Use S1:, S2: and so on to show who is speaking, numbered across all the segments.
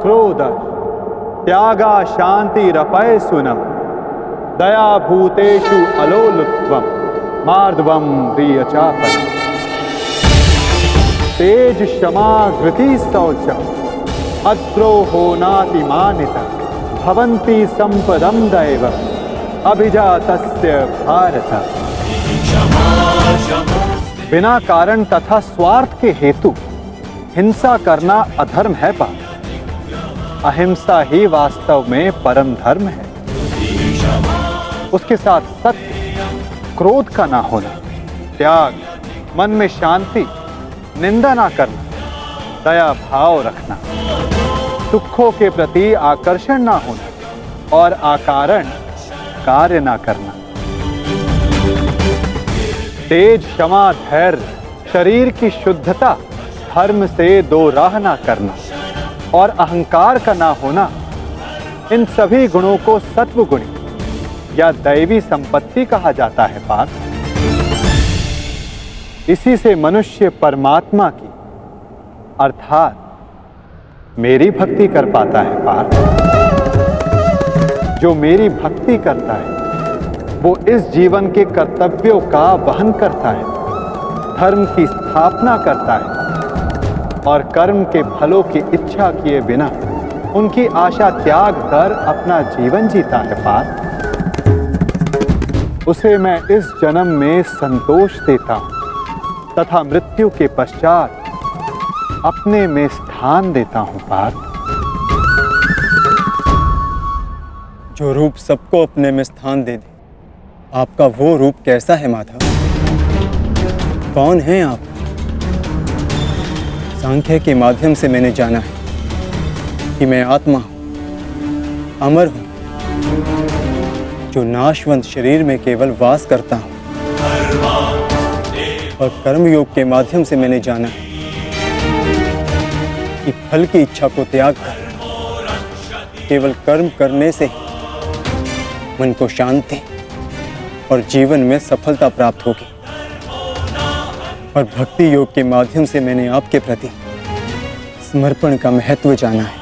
S1: क्रोध त्यागा शांतिरपय सुनम दया भूतेषु अलोलुत्वम मार्दवम प्रियचापनम तेज क्षमा धृति शौचम अद्रोहो नातिमानितः भवन्ति संपदं दैव अभिजातस्य भारत। बिना कारण तथा स्वार्थ के हेतु हिंसा करना अधर्म है पाप। अहिंसा ही वास्तव में परम धर्म है। उसके साथ सत्य, क्रोध का ना होना, त्याग, मन में शांति, निंदा ना करना, दया भाव रखना, दुखों के प्रति आकर्षण ना होना और अकारण कार्य ना करना। तेज, क्षमा, धैर्य, शरीर की शुद्धता, धर्म से दो राह ना करना और अहंकार का ना होना, इन सभी गुणों को सत्व गुणी या दैवी संपत्ति कहा जाता है पार्थ। इसी से मनुष्य परमात्मा की अर्थात मेरी भक्ति कर पाता है पार्थ। जो मेरी भक्ति करता है वो इस जीवन के कर्तव्यों का वहन करता है, धर्म की स्थापना करता है और कर्म के फलों की इच्छा किए बिना उनकी आशा त्याग कर अपना जीवन जीता है पार्थ। उसे मैं इस जन्म में संतोष देता हूं तथा मृत्यु के पश्चात अपने में स्थान देता हूं पार्थ।
S2: जो रूप सबको अपने में स्थान दे दे, आपका वो रूप कैसा है माधव? कौन हैं आप? सांख्य के माध्यम से मैंने जाना है कि मैं आत्मा हूं, अमर हूं, जो नाशवंत शरीर में केवल वास करता हूं। और कर्मयोग के माध्यम से मैंने जाना है कि फल की इच्छा को त्याग कर केवल कर्म करने से ही मन को शांति और जीवन में सफलता प्राप्त होगी। और भक्ति योग के माध्यम से मैंने आपके प्रति समर्पण का महत्व जाना है।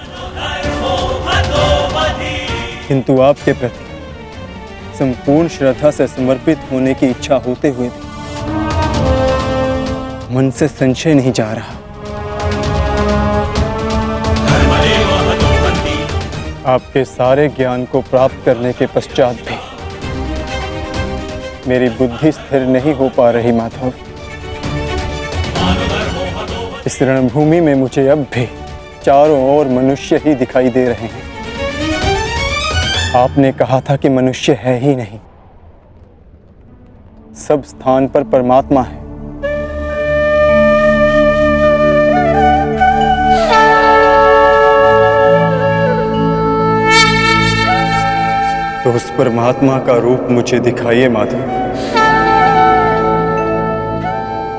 S2: किंतु आपके प्रति संपूर्ण श्रद्धा से समर्पित होने की इच्छा होते हुए भी मन से संशय नहीं जा रहा। आपके सारे ज्ञान को प्राप्त करने के पश्चात भी मेरी बुद्धि स्थिर नहीं हो पा रही माधव। इस रणभूमि में मुझे अब भी चारों ओर मनुष्य ही दिखाई दे रहे हैं। आपने कहा था कि मनुष्य है ही नहीं, सब स्थान पर परमात्मा है। तो उस परमात्मा का रूप मुझे दिखाइए माधव,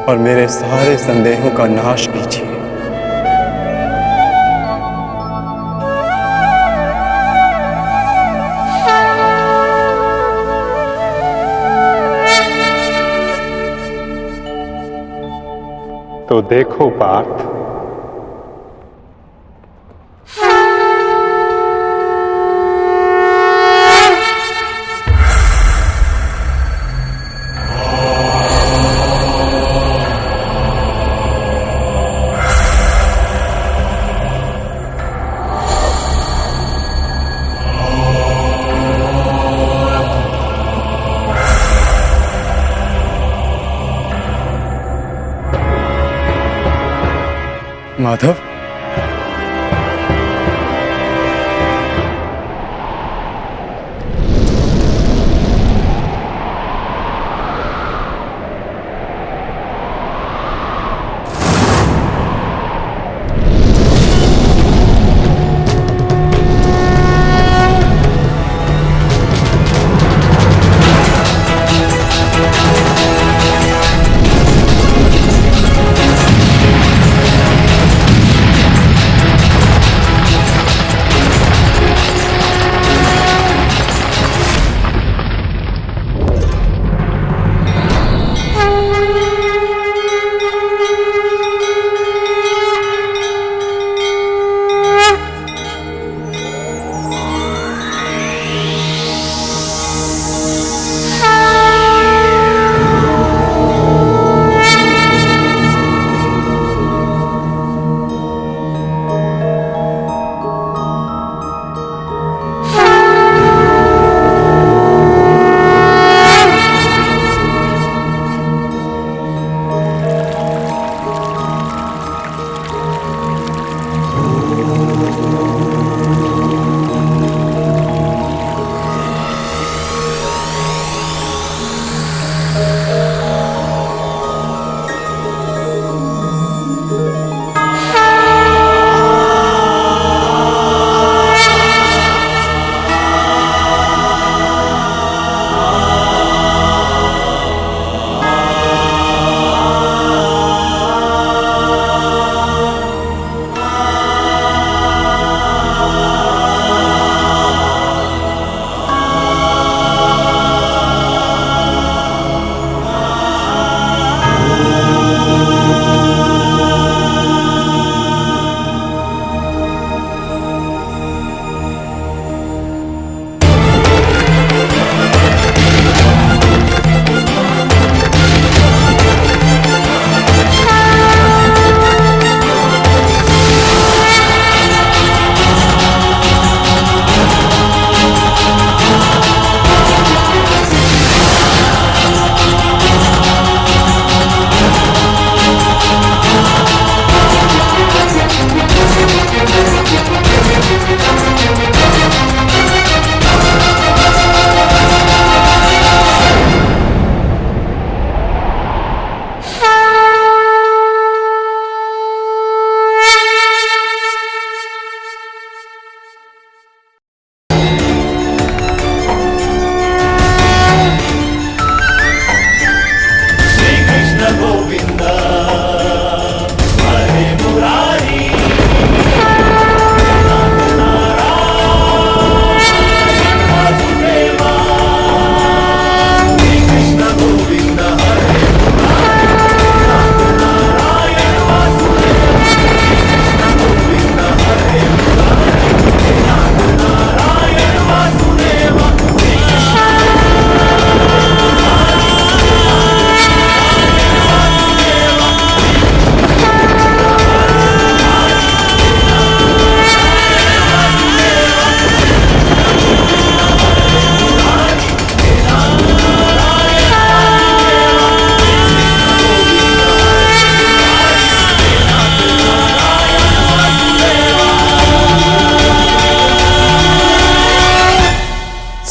S2: और मेरे सारे संदेहों का नाश कीजिए।
S1: तो देखो पार्थ,
S2: माधव,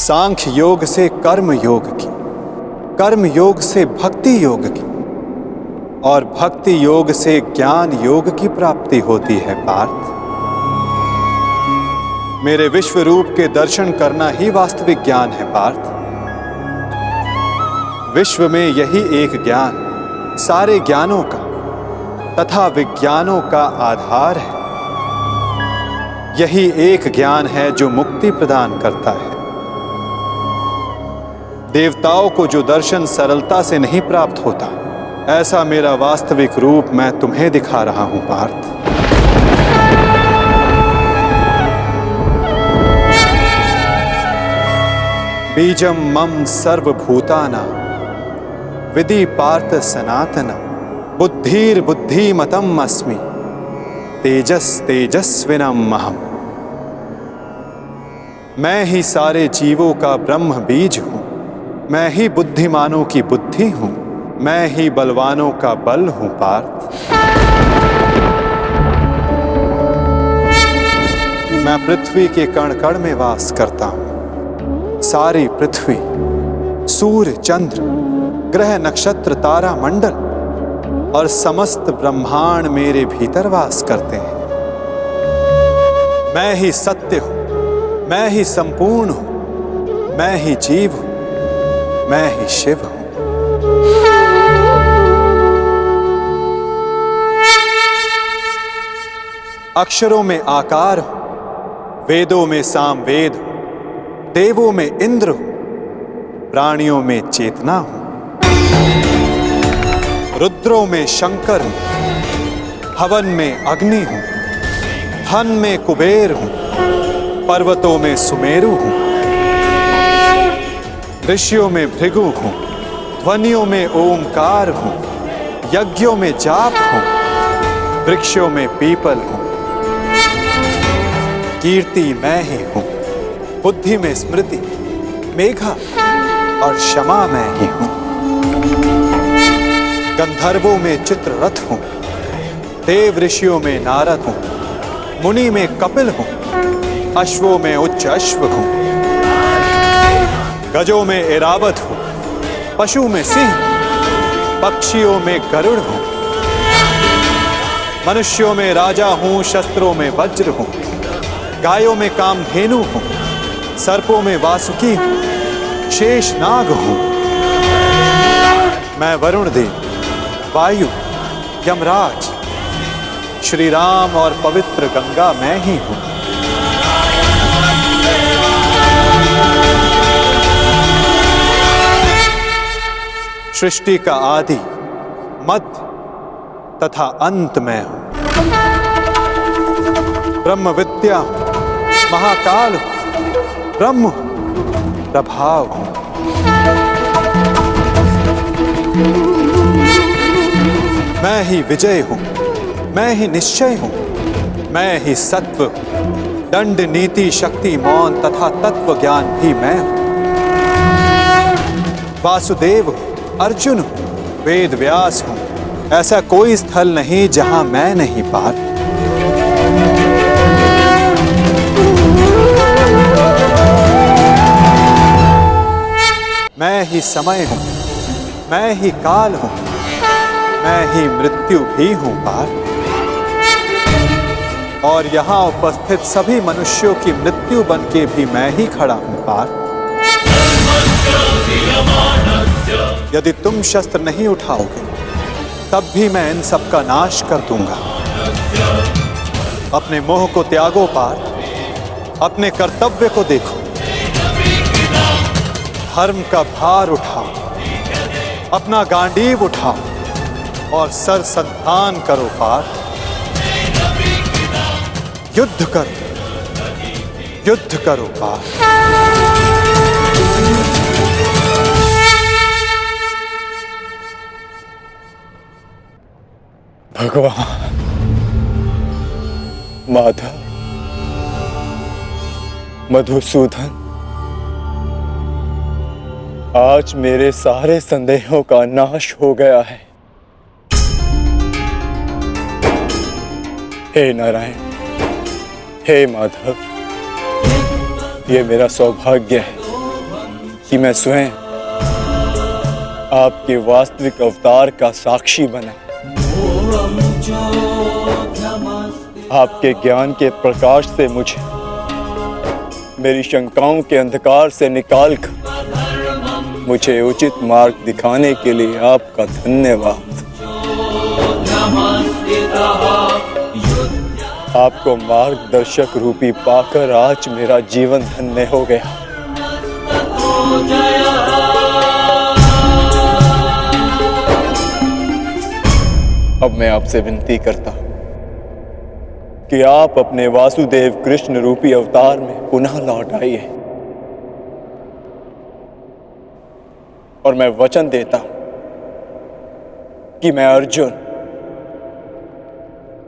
S1: सांख्य योग से कर्म योग की, कर्म योग से भक्ति योग की और भक्ति योग से ज्ञान योग की प्राप्ति होती है पार्थ। मेरे विश्व रूप के दर्शन करना ही वास्तविक ज्ञान है पार्थ। विश्व में यही एक ज्ञान सारे ज्ञानों का तथा विज्ञानों का आधार है। यही एक ज्ञान है जो मुक्ति प्रदान करता है। देवताओं को जो दर्शन सरलता से नहीं प्राप्त होता, ऐसा मेरा वास्तविक रूप मैं तुम्हें दिखा रहा हूं पार्थ। बीजम मम सर्वभूतानां विधि पार्थ सनातनम बुद्धिर्बुद्धिमतम् अस्मि तेजस तेजस्विनम् अहम्। मैं ही सारे जीवों का ब्रह्म बीज हूं, मैं ही बुद्धिमानों की बुद्धि हूं, मैं ही बलवानों का बल हूं पार्थ। मैं पृथ्वी के कण कण में वास करता हूं। सारी पृथ्वी, सूर्य, चंद्र, ग्रह, नक्षत्र, तारा मंडल और समस्त ब्रह्मांड मेरे भीतर वास करते हैं। मैं ही सत्य हूं, मैं ही संपूर्ण हूं, मैं ही जीव हूं, मैं ही शिव हूं। अक्षरों में आकार हूं, वेदों में सामवेद हूं, देवों में इंद्र हूं, प्राणियों में चेतना हूं, रुद्रों में शंकर हूं, हवन में अग्नि हूं, धन में कुबेर हूं, पर्वतों में सुमेरु हूं, ऋषियों में भृगु हूं, ध्वनियों में ओंकार हूं, यज्ञों में जाप हूं, वृक्षों में पीपल हूं, कीर्ति मैं ही हूं, बुद्धि में स्मृति, मेघा और क्षमा मैं ही हूं। गंधर्वों में चित्ररथ हूं, देव ऋषियों में नारद हूं, मुनि में कपिल हूं, अश्वों में उच्च अश्व हूं, गजों में ऐरावत हूं, पशु में सिंह, पक्षियों में गरुड़ हूं, मनुष्यों में राजा हूं, शस्त्रों में वज्र हूं, गायों में कामधेनु हूं, सर्पों में वासुकी हूं, शेषनाग हूं। मैं वरुण देव, वायु, यमराज, श्री राम और पवित्र गंगा मैं ही हूं। सृष्टि का आदि, मध्य तथा अंत मैं हूं। ब्रह्म विद्या हूं, महाकाल हूं, ब्रह्म हूं, प्रभाव हूं। मैं ही विजय हूं, मैं ही निश्चय हूं, मैं ही सत्व हूं, दंड, नीति, शक्ति, मौन तथा तत्व ज्ञान भी मैं हूं। वासुदेव हूं, अर्जुन हूं, वेद व्यास हूं, ऐसा कोई स्थल नहीं जहां मैं नहीं पार। मैं ही समय हूं, मैं ही काल हूं, मैं ही मृत्यु भी हूं पार। और यहां उपस्थित सभी मनुष्यों की मृत्यु बन के भी मैं ही खड़ा हूं पार। यदि तुम शस्त्र नहीं उठाओगे तब भी मैं इन सब का नाश कर दूंगा। अपने मोह को त्यागो पार्थ, अपने कर्तव्य को देखो, धर्म का भार उठाओ, अपना गांडीव उठाओ और सर संधान करो पार्थ। युद्ध करो, युद्ध करो पार्थ।
S2: भगवान, माधव, मधुसूदन, आज मेरे सारे संदेहों का नाश हो गया है। हे नारायण, हे माधव, ये मेरा सौभाग्य है कि मैं स्वयं आपके वास्तविक अवतार का साक्षी बना, आपके ज्ञान के प्रकाश से मुझे मेरी शंकाओं के अंधकार से निकालकर मुझे उचित मार्ग दिखाने के लिए आपका धन्यवाद। आपको मार्गदर्शक रूपी पाकर आज मेरा जीवन धन्य हो गया। अब मैं आपसे विनती करता हूं कि आप अपने वासुदेव कृष्ण रूपी अवतार में पुनः लौट आइए और मैं वचन देता हूं कि मैं अर्जुन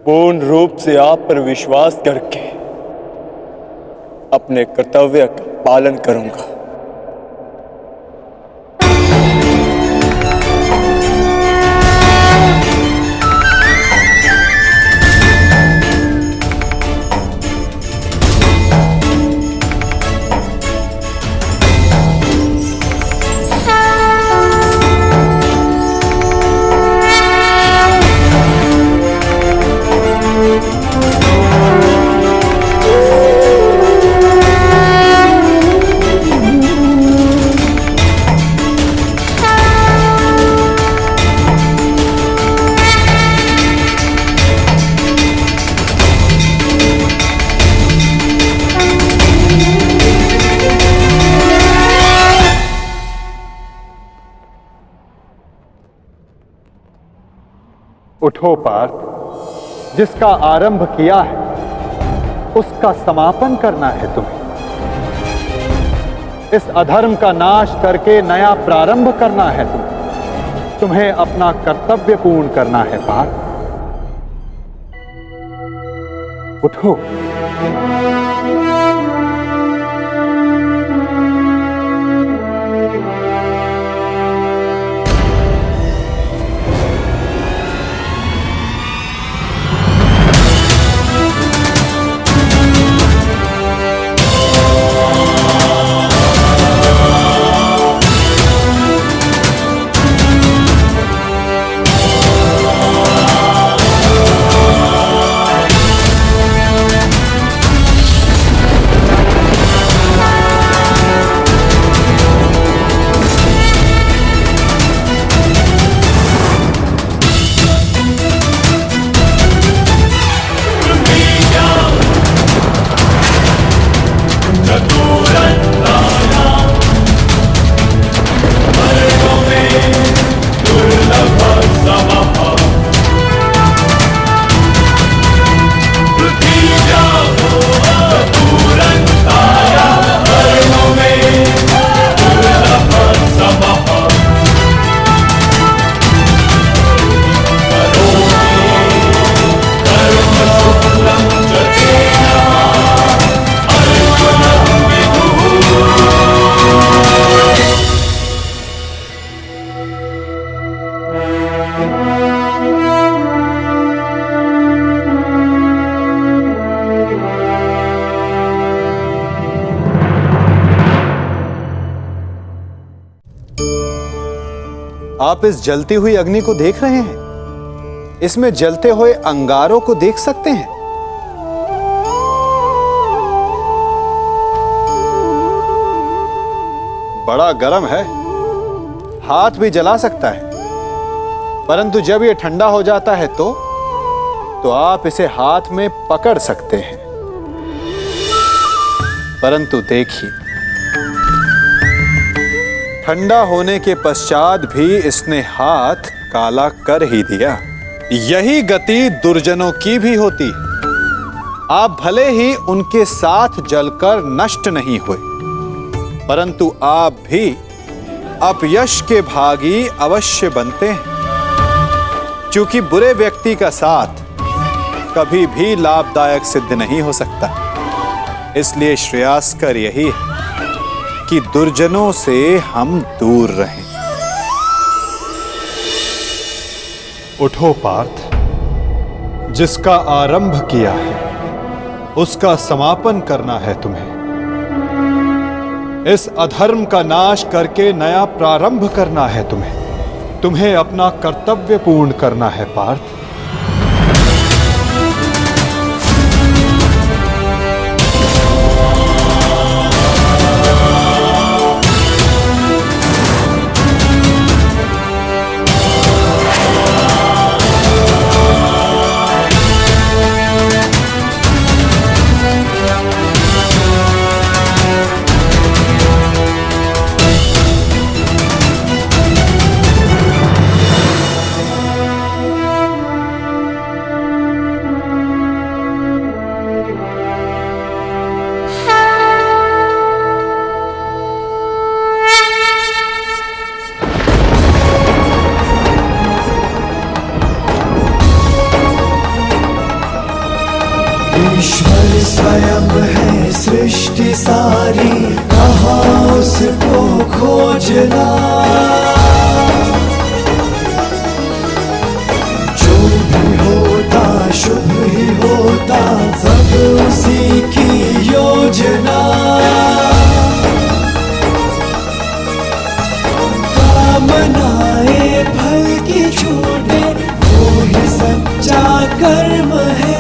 S2: पूर्ण रूप से आप पर विश्वास करके अपने कर्तव्य का पालन करूंगा।
S1: उठो पार्थ, जिसका आरंभ किया है उसका समापन करना है तुम्हें। इस अधर्म का नाश करके नया प्रारंभ करना है तुम्हें अपना कर्तव्य पूर्ण करना है पार्थ। उठो।
S3: आप इस जलती हुई अग्नि को देख रहे हैं? इसमें जलते हुए अंगारों को देख सकते हैं? बड़ा गर्म है, हाथ भी जला सकता है, परंतु जब यह ठंडा हो जाता है तो आप इसे हाथ में पकड़ सकते हैं। परंतु देखिए, ठंडा होने के पश्चात भी इसने हाथ काला कर ही दिया। यही गति दुर्जनों की भी होती। आप भले ही उनके साथ जलकर नष्ट नहीं हुए, परंतु आप भी अपयश के भागी अवश्य बनते हैं, क्योंकि बुरे व्यक्ति का साथ कभी भी लाभदायक सिद्ध नहीं हो सकता। इसलिए श्रेयस्कर यही है कि दुर्जनों से हम दूर रहें।
S1: उठो पार्थ, जिसका आरंभ किया है उसका समापन करना है तुम्हें।
S3: इस अधर्म का नाश करके नया प्रारंभ करना है तुम्हें अपना कर्तव्य पूर्ण करना है पार्थ।
S4: ईश्वर स्वयं है सृष्टि सारी, कहाँ उसको खोजना। जो भी होता शुभ ही होता, सब उसी की योजना। कामनाएं फल की छूटे, वो ही सच्चा कर्म है।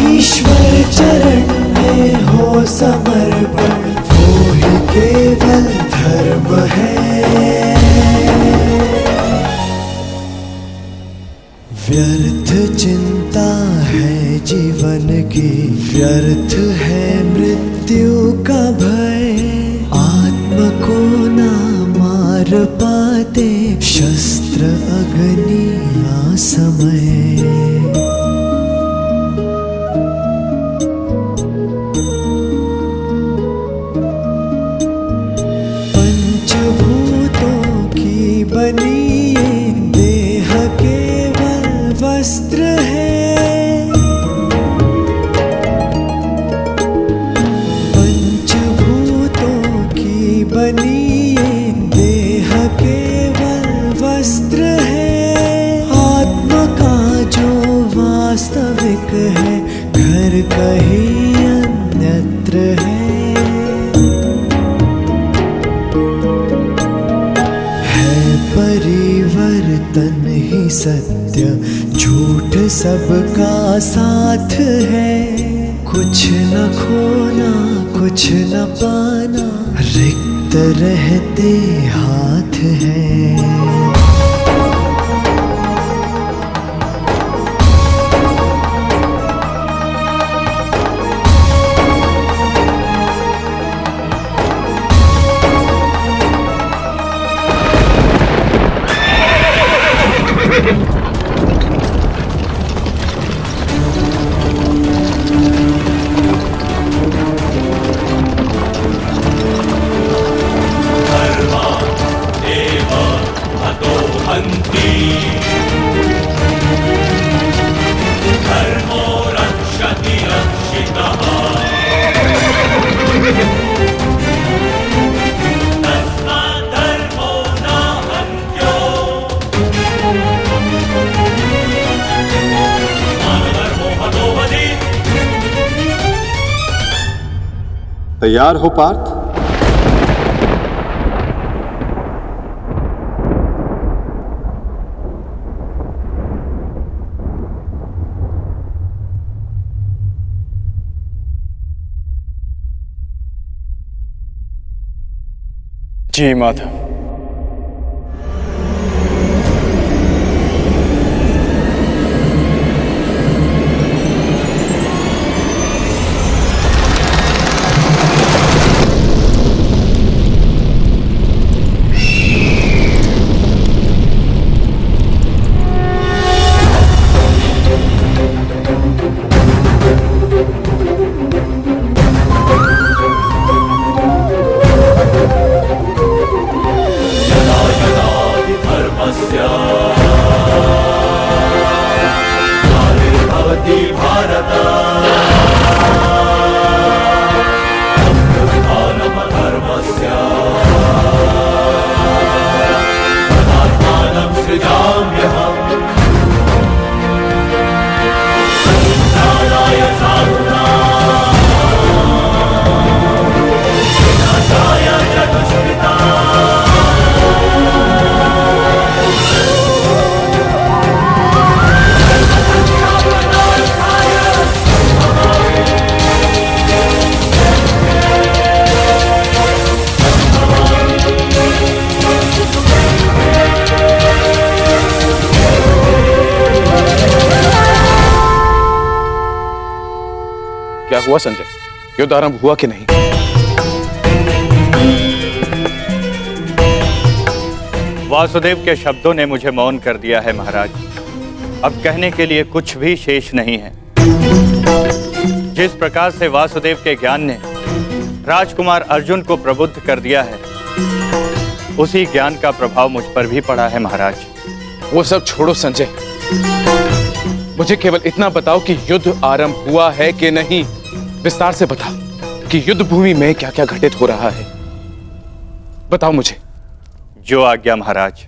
S4: ईश्वर चरण में हो समर्पण, वो ही केवल धर्म है। व्यर्थ चिंता है जीवन की, व्यर्थ है मृत्यु का भय। आत्म को ना मार पाते शस्त्र अग्नि असमय। बनी ये देह केवल वस्त्र है। पंचभूतों की बनी ये देह केवल वस्त्र है। आत्मा का जो वास्तविक है, घर कहीं अन्यत्र है। परिवर्तन ही सत्य, झूठ सबका साथ है। कुछ न खोना कुछ न पाना, रिक्त रहते हाथ है।
S3: तैयार हो पार्थ?
S2: जी माधव।
S5: क्या हुआ संजय? युद्ध आरंभ हुआ कि नहीं?
S6: वासुदेव के शब्दों ने मुझे मौन कर दिया है महाराज। अब कहने के लिए कुछ भी शेष नहीं है। जिस प्रकार से वासुदेव के ज्ञान ने राजकुमार अर्जुन को प्रबुद्ध कर दिया है, उसी ज्ञान का प्रभाव मुझ पर भी पड़ा है महाराज।
S5: वो सब छोड़ो संजय, मुझे केवल इतना बताओ कि युद्ध आरंभ हुआ है कि नहीं। विस्तार से बता कि युद्ध भूमि में क्या क्या घटित हो रहा है। बताओ मुझे।
S6: जो आज्ञा महाराज।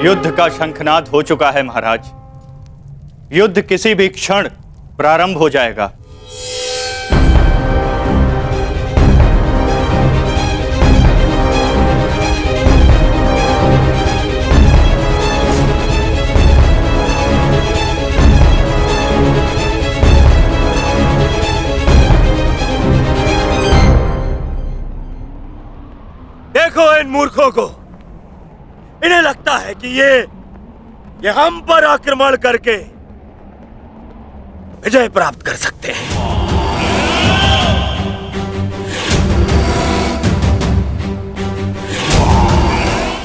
S6: युद्ध का शंखनाद हो चुका है महाराज। युद्ध किसी भी क्षण प्रारंभ हो जाएगा।
S7: देखो इन मूर्खों को, इन्हें लगता है कि ये हम पर आक्रमण करके विजय प्राप्त कर सकते हैं।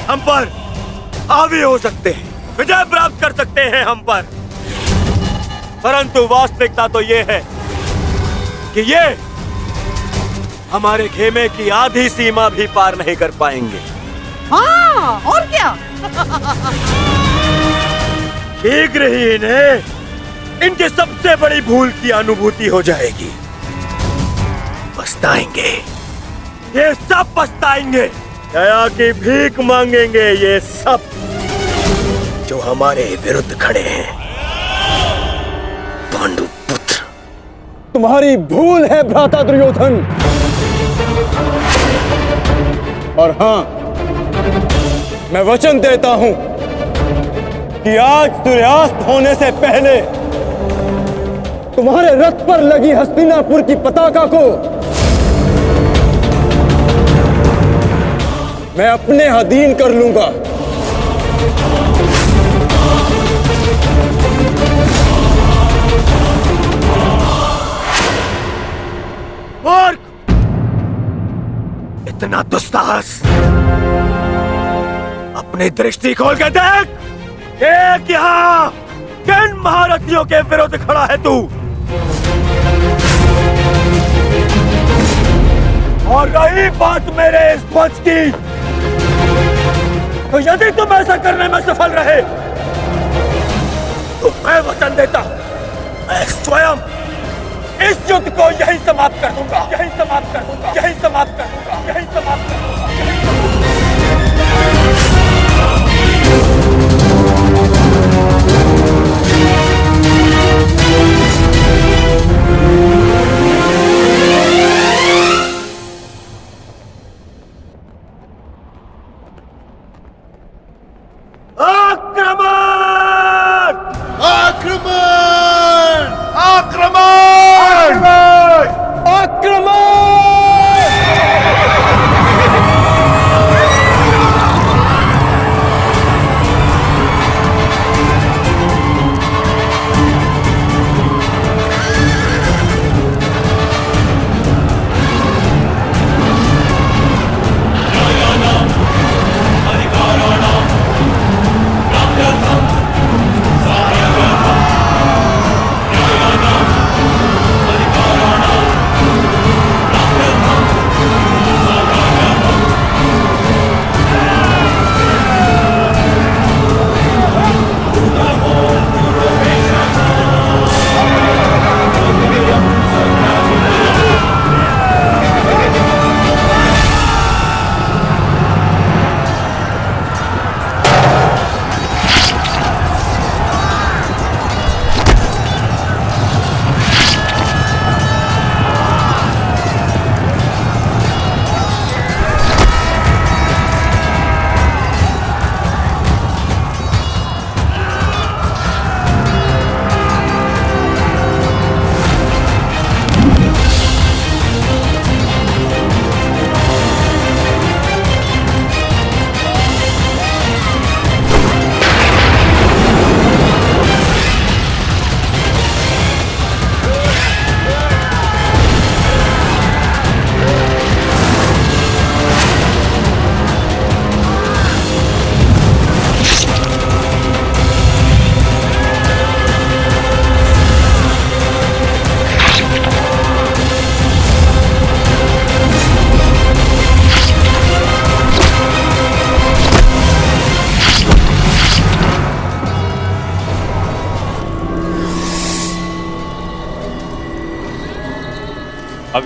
S7: हम पर हावी हो सकते हैं, विजय प्राप्त कर सकते हैं हम पर, परंतु वास्तविकता तो ये है कि ये हमारे खेमे की आधी सीमा भी पार नहीं कर पाएंगे।
S8: हाँ, और क्या?
S7: शीघ्र ही इन्हें इनकी सबसे बड़ी भूल की अनुभूति हो जाएगी। पछताएंगे, ये सब पछताएंगे। दया की भीख मांगेंगे ये सब जो हमारे विरुद्ध खड़े हैं। पांडु पुत्र,
S2: तुम्हारी भूल है भ्राता दुर्योधन। और हाँ, मैं वचन देता हूं कि आज सूर्यास्त होने से पहले तुम्हारे रथ पर लगी हस्तिनापुर की पताका को मैं अपने अधीन कर लूंगा।
S7: मूर्ख! इतना दुस्साहस! अपनी दृष्टि खोल के देख! देख यहाँ किन महारथियों के विरुद्ध खड़ा है तू। और रही बात मेरे इस ध्वज की, तो यदि तुम ऐसा करने में सफल रहे तो मैं वचन देता हूं, मैं स्वयं इस युद्ध को यहीं समाप्त कर दूंगा, यहीं समाप्त कर दूंगा, यहीं समाप्त कर दूंगा, यहीं समाप्त कर दूंगा।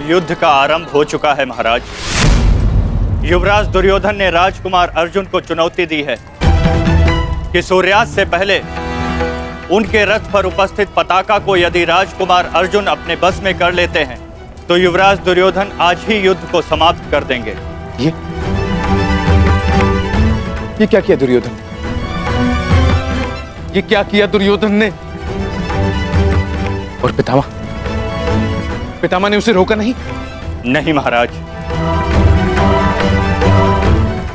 S6: युद्ध का आरंभ हो चुका है महाराज। युवराज दुर्योधन ने राजकुमार अर्जुन को चुनौती दी है कि सूर्यास्त से पहले उनके रथ पर उपस्थित पताका को यदि राजकुमार अर्जुन अपने बस में कर लेते हैं तो युवराज दुर्योधन आज ही युद्ध को समाप्त कर देंगे।
S5: ये क्या किया दुर्योधन ने? ये क्या किया दुर्योधन ने? और पितामह ने उसे रोका नहीं?
S6: नहीं महाराज।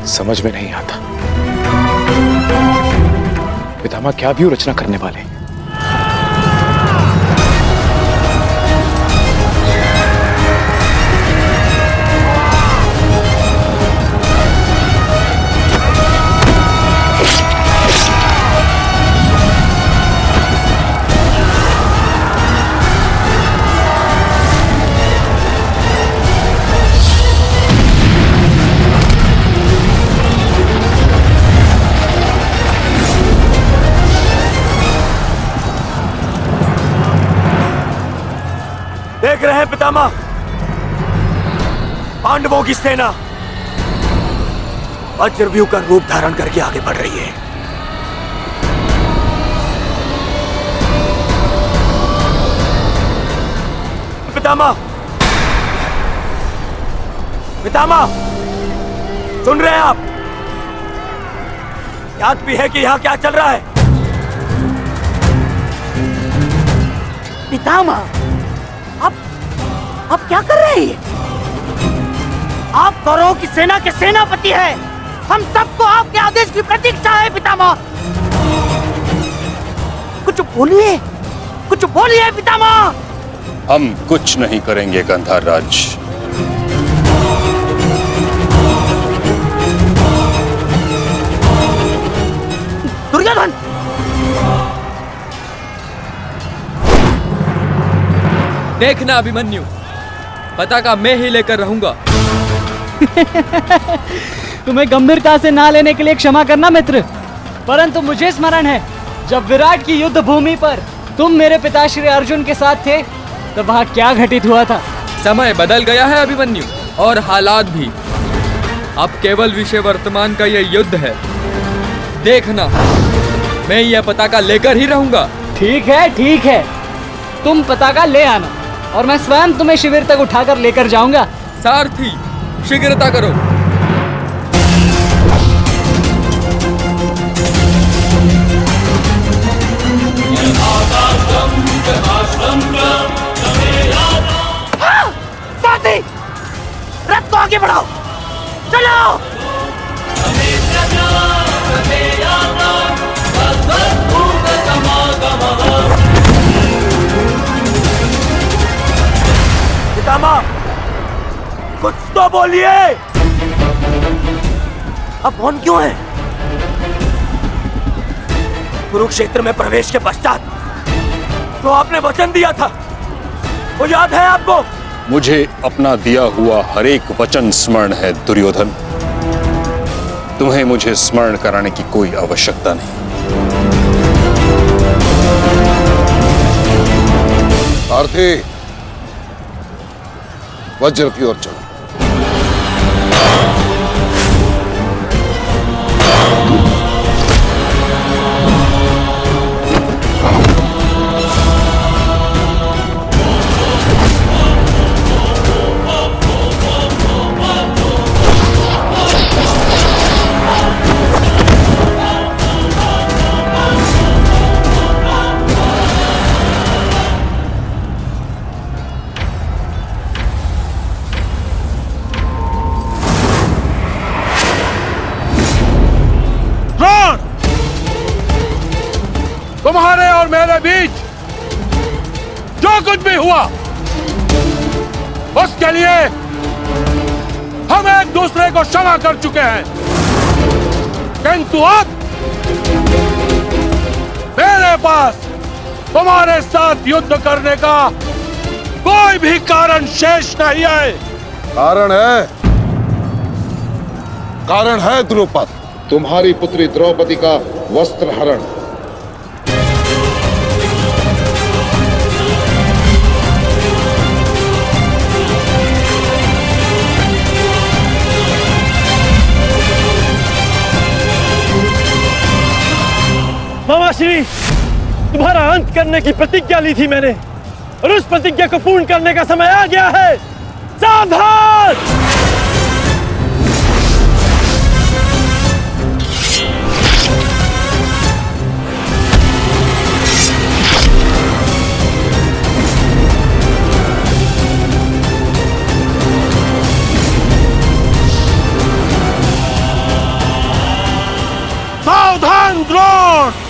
S5: समझ में नहीं आता पितामह क्या भी रचना करने वाले हैं।
S7: देख रहे हैं पितामह, पांडवों की सेना वज्रव्यूह का रूप धारण करके आगे बढ़ रही है। पितामह, पितामह, सुन रहे हैं आप? याद भी है कि यहां क्या चल रहा है?
S8: पितामह, आप क्या कर रहे हैं? आप कौरवों की सेना के सेनापति हैं। हम सबको आपके आदेश की प्रतीक्षा है पितामह। कुछ बोलिए पितामह।
S9: हम कुछ नहीं करेंगे गंधार राज।
S8: दुर्योधन,
S10: देखना अभिमन्यु, पताका मैं ही लेकर रहूंगा।
S11: तुम्हें गंभीरता से ना लेने के लिए क्षमा करना मित्र, परंतु मुझे स्मरण है जब विराट की युद्ध भूमि पर तुम मेरे पिताश्री अर्जुन के साथ थे तो वहां क्या घटित हुआ था।
S10: समय बदल गया है अभिमन्यु, और हालात भी। अब केवल विषय वर्तमान का यह युद्ध है। देखना, मैं यह पताका लेकर ही रहूंगा।
S11: ठीक है, तुम पताका ले आना और मैं स्वयं तुम्हें शिविर तक उठाकर लेकर जाऊंगा।
S10: सारथी, शीघ्रता करो।
S8: सारथी, रथ को आगे बढ़ाओ, चलो।
S7: पितामह, कुछ तो बोलिए। अब मौन क्यों है? कुरुक्षेत्र में प्रवेश के पश्चात जो आपने वचन दिया था वो याद है आपको?
S9: मुझे अपना दिया हुआ हर एक वचन स्मरण है दुर्योधन। तुम्हें मुझे स्मरण कराने की कोई आवश्यकता नहीं।
S12: सारथी, वज्र की ओर चलो।
S13: तुम्हारे और मेरे बीच जो कुछ भी हुआ उसके लिए हम एक दूसरे को क्षमा कर चुके हैं, किंतु अब मेरे पास तुम्हारे साथ युद्ध करने का कोई भी कारण शेष नहीं है।
S12: कारण है द्रुपद, तुम्हारी पुत्री द्रौपदी का वस्त्र हरण।
S7: पिताश्री, तुम्हारा अंत करने की प्रतिज्ञा ली थी मैंने, और उस प्रतिज्ञा को पूर्ण करने का समय आ गया है। सावधान! सावधान द्रोण!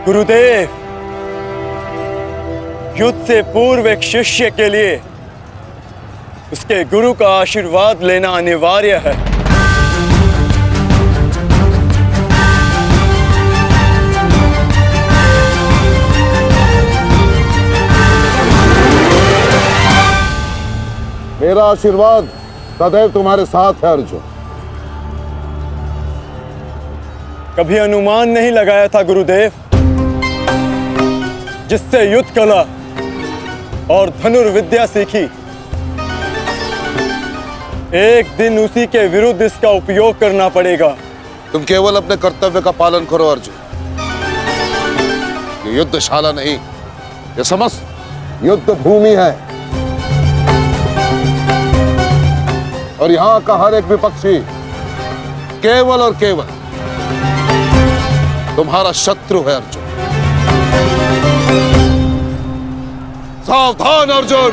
S2: गुरुदेव, युद्ध से पूर्व एक शिष्य के लिए उसके गुरु का आशीर्वाद लेना अनिवार्य है।
S12: मेरा आशीर्वाद सदैव तुम्हारे साथ है अर्जुन।
S2: कभी अनुमान नहीं लगाया था गुरुदेव, जिससे युद्ध कला और धनुर्विद्या सीखी, एक दिन उसी के विरुद्ध इसका उपयोग करना पड़ेगा।
S12: तुम केवल अपने कर्तव्य का पालन करो अर्जुन। ये युद्धशाला नहीं, ये समस्त युद्ध भूमि है, और यहां का हर एक विपक्षी केवल और केवल तुम्हारा शत्रु है अर्जुन। सावधान अर्जुन!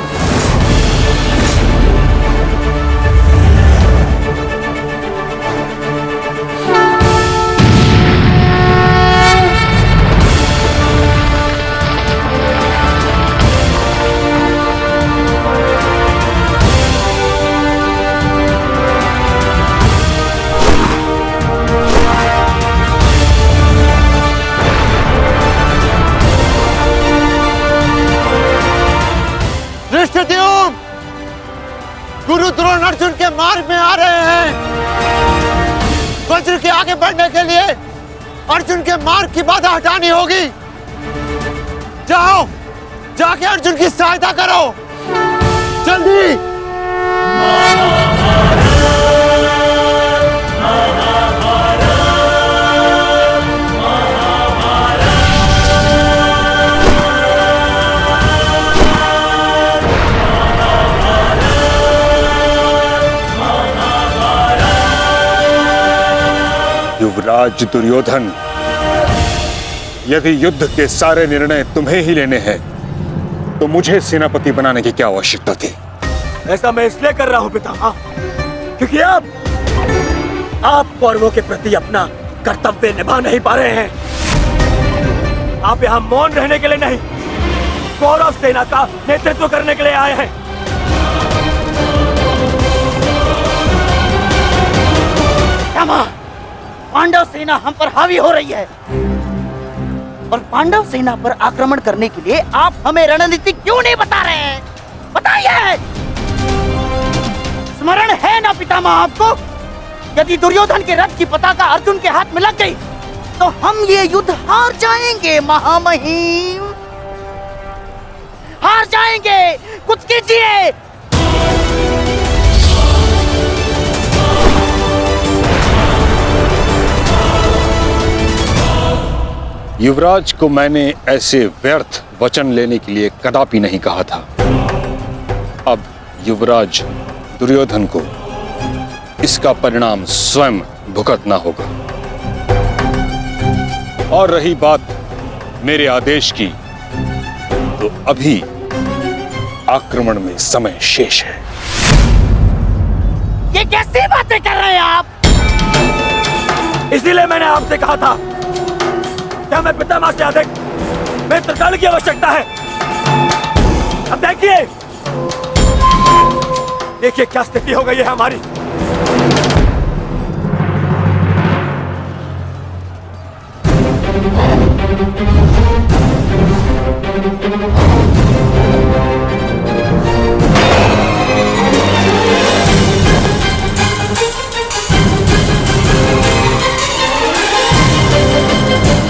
S8: धृष्टद्युम्न, गुरु द्रोण अर्जुन के मार्ग में आ रहे हैं। वज्र के आगे बढ़ने के लिए अर्जुन के मार्ग की बाधा हटानी होगी। जाओ, जाके अर्जुन की सहायता करो, जल्दी।
S9: युवराज दुर्योधन, यदि युद्ध के सारे निर्णय तुम्हें ही लेने हैं, तो मुझे सेनापति बनाने की क्या आवश्यकता थी?
S7: ऐसा मैं इसलिए कर रहा हूं पितामह, क्योंकि आप कौरवों के प्रति अपना कर्तव्य निभा नहीं पा रहे हैं। आप यहाँ मौन रहने के लिए नहीं, कौरव सेना का नेतृत्व करने के लिए आए हैं।
S8: पांडव सेना हम पर हावी हो रही है, और पांडव सेना पर आक्रमण करने के लिए आप हमें रणनीति क्यों नहीं बता रहे हैं? बताइए।
S14: स्मरण है ना पितामह आपको? यदि दुर्योधन के रथ की पताका अर्जुन के हाथ में लग गई तो हम ये युद्ध हार जाएंगे महामहिम, हार जाएंगे। कुछ कीजिए।
S9: युवराज को मैंने ऐसे व्यर्थ वचन लेने के लिए कदापि नहीं कहा था। अब युवराज दुर्योधन को इसका परिणाम स्वयं भुगतना होगा। और रही बात मेरे आदेश की, तो अभी आक्रमण में समय शेष है।
S14: ये कैसी बातें कर रहे हैं आप?
S7: इसीलिए मैंने आपसे कहा था कि हमें पितामह से अधिक मित्रगण की आवश्यकता है। अब देखिए, देखिए क्या स्थिति हो गई है हमारी।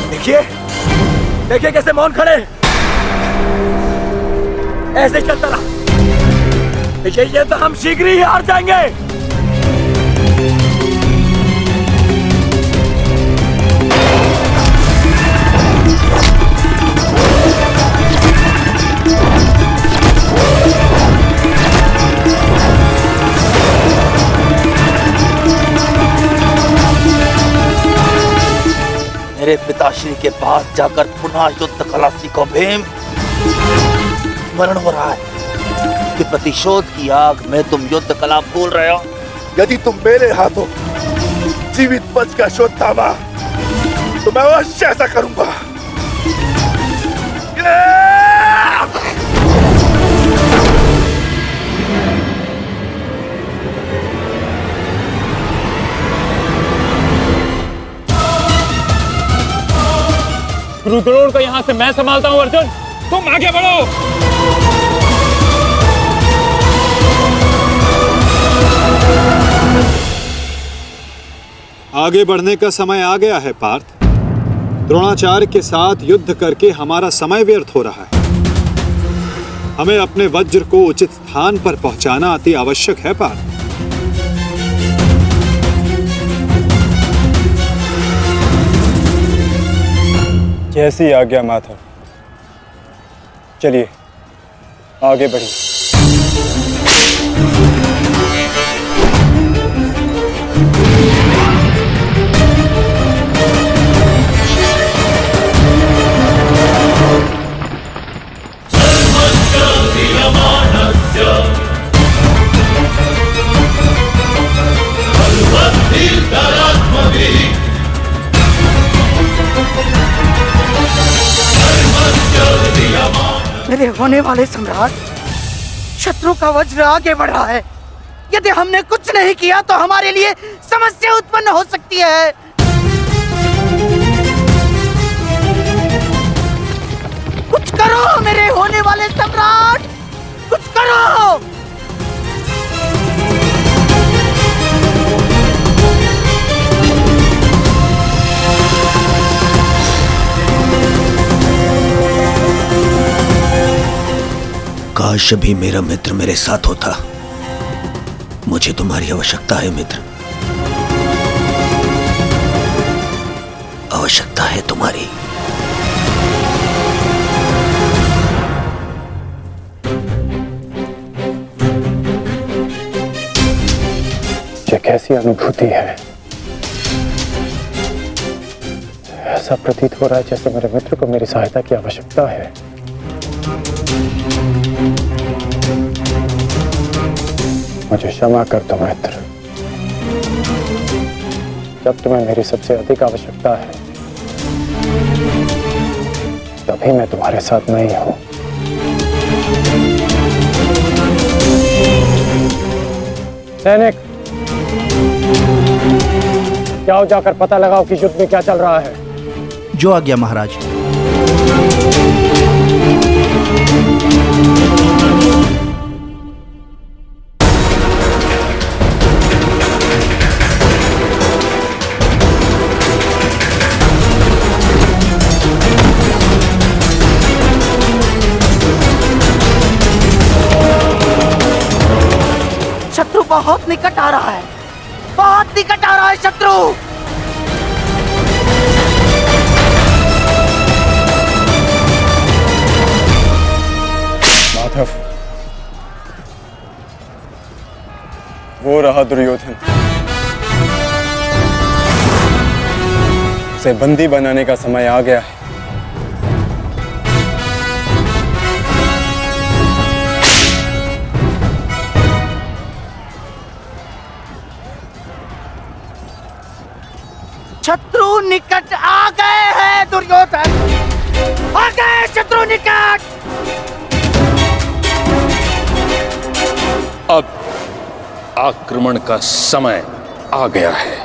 S7: देखिए, देखिए कैसे मौन खड़े। ऐसे चलता रहा, ये तो हम शीघ्र ही हार जाएंगे। मेरे पिताश्री के पास जाकर पुनः युद्ध कला सीखो भीम। स्मरण हो रहा है कि प्रतिशोध की आग में तुम युद्ध कला भूल रहे हो।
S12: यदि तुम मेरे हाथों जीवित बचकर शोध थामा तो मैं अवश्य ऐसा करूंगा।
S2: गुरु द्रोण को यहां से मैं संभालता हूं। अर्जुन, तुम आगे बढ़ो।
S3: आगे बढ़ने का समय आ गया है पार्थ। द्रोणाचार्य के साथ युद्ध करके हमारा समय व्यर्थ हो रहा है। हमें अपने वज्र को उचित स्थान पर पहुंचाना अति आवश्यक है पार्थ।
S2: जैसी आज्ञा माधव। चलिए आगे बढ़िए।
S14: मेरे होने वाले सम्राट, शत्रु का वज्र आगे बढ़ा है। यदि हमने कुछ नहीं किया तो हमारे लिए समस्या उत्पन्न हो सकती है। कुछ करो मेरे होने वाले सम्राट, कुछ करो।
S7: काश भी मेरा मित्र मेरे साथ होता। मुझे तुम्हारी आवश्यकता है मित्र, आवश्यकता है तुम्हारी।
S2: ये कैसी अनुभूति है? ऐसा प्रतीत हो रहा है जैसे मेरे मित्र को मेरी सहायता की आवश्यकता है। मुझे क्षमा कर दो मित्र। जब तुम्हें मेरी सबसे अधिक आवश्यकता है तभी मैं तुम्हारे साथ नहीं हूं। सैनिक, जाओ जाकर पता लगाओ कि युद्ध में क्या चल रहा है।
S15: जो आज्ञा महाराज।
S14: बहुत निकट आ रहा है, बहुत निकट आ रहा है शत्रु।
S2: माधव, वो रहा दुर्योधन। उसे बंदी बनाने का समय आ गया है।
S14: शत्रु निकट आ गए हैं दुर्योधन, आ गए शत्रु निकट।
S9: अब आक्रमण का समय आ गया है।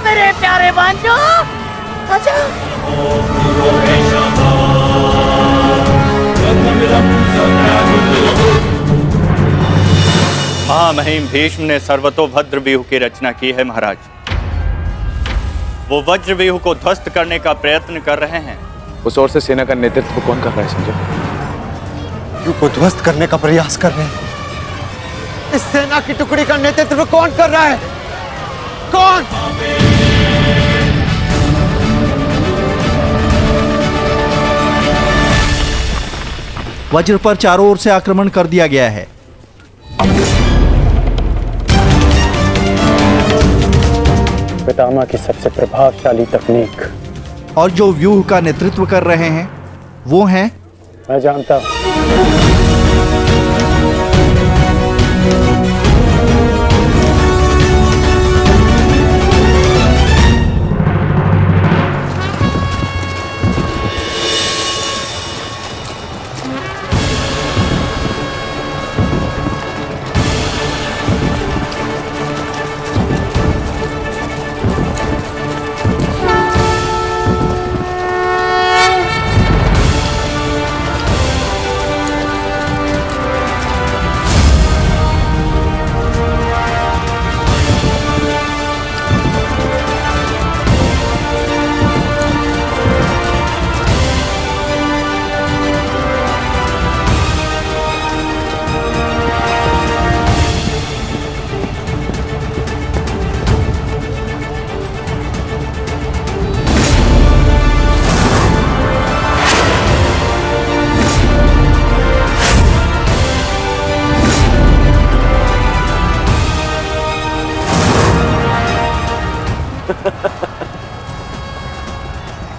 S14: मेरे प्यारे बंधु, आजा।
S6: महामहिम भीष्म ने सर्वतोभद्र व्यूह की रचना की है महाराज। वो वज्र व्यूह को ध्वस्त करने का प्रयत्न कर रहे हैं।
S5: उस ओर से सेना का नेतृत्व कौन कर रहा है संजय?
S8: व्यूह को ध्वस्त करने का प्रयास कर रहे हैं। इस सेना की टुकड़ी का नेतृत्व कौन कर रहा है? कौन?
S15: वज्र पर चारों ओर से आक्रमण कर दिया गया है।
S2: पितामह की सबसे प्रभावशाली तकनीक।
S15: और जो व्यूह का नेतृत्व कर रहे हैं वो हैं,
S2: मैं जानता हूं।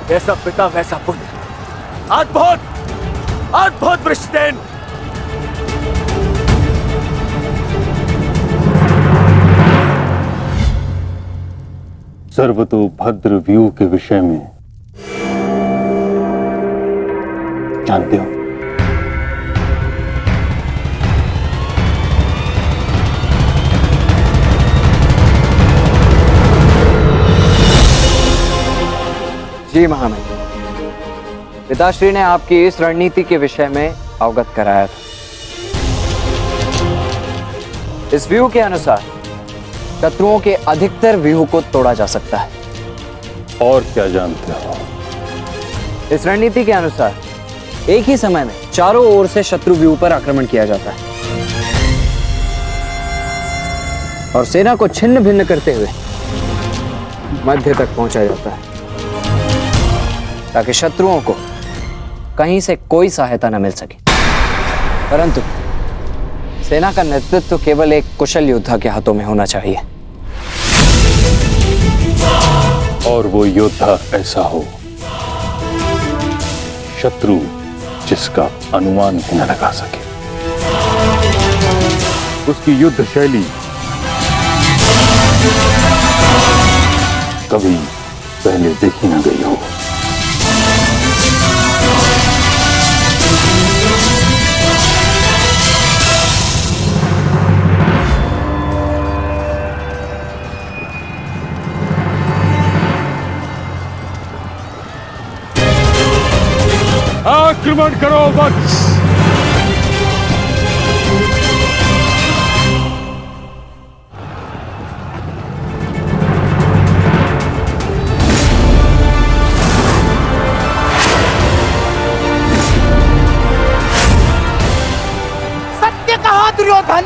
S7: जैसा पिता वैसा पुत्र। अद्भुत, अद्भुत वृषसेन।
S9: सर्वतोभद्र व्यूह के विषय में जानते हो?
S16: जी महामहिम, पिताश्री ने आपकी इस रणनीति के विषय में अवगत कराया था। इस व्यूह के अनुसार शत्रुओं के अधिकतर व्यूह को तोड़ा जा सकता है।
S9: और क्या जानते हो?
S16: इस रणनीति के अनुसार एक ही समय में चारों ओर से शत्रु व्यूह पर आक्रमण किया जाता है और सेना को छिन्न भिन्न करते हुए मध्य तक पहुंचा जाता है ताकि शत्रुओं को कहीं से कोई सहायता न मिल सके। परंतु सेना का नेतृत्व केवल एक कुशल योद्धा के हाथों में होना चाहिए।
S9: और वो योद्धा ऐसा हो शत्रु जिसका अनुमान भी न लगा सके। उसकी युद्ध शैली कभी पहले देखी ना गई हो।
S13: आक्रमण करो वत्स।
S14: सत्य कहा दुर्योधन,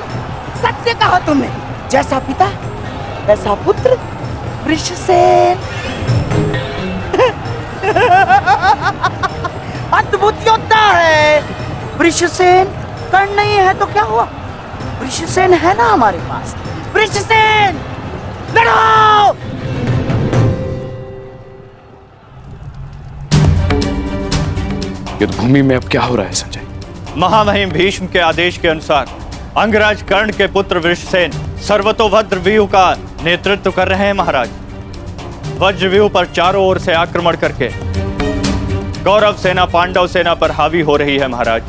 S14: सत्य कहा तुमने। जैसा पिता वैसा पुत्र वृषसेन। अद्भुत योद्धा है वृषसेन। कर्ण नहीं है तो क्या हुआ, वृषसेन है ना हमारे पास। वृषसेन लड़ो।
S5: युद्ध भूमि में अब क्या हो रहा है संजय?
S6: महामहिम भीष्म के आदेश के अनुसार अंगराज कर्ण के पुत्र वृषसेन सर्वतोभद्र व्यूह का नेतृत्व कर रहे हैं महाराज। वज्रव्यूह पर चारों ओर से आक्रमण करके कौरव सेना पांडव सेना पर हावी हो रही है महाराज।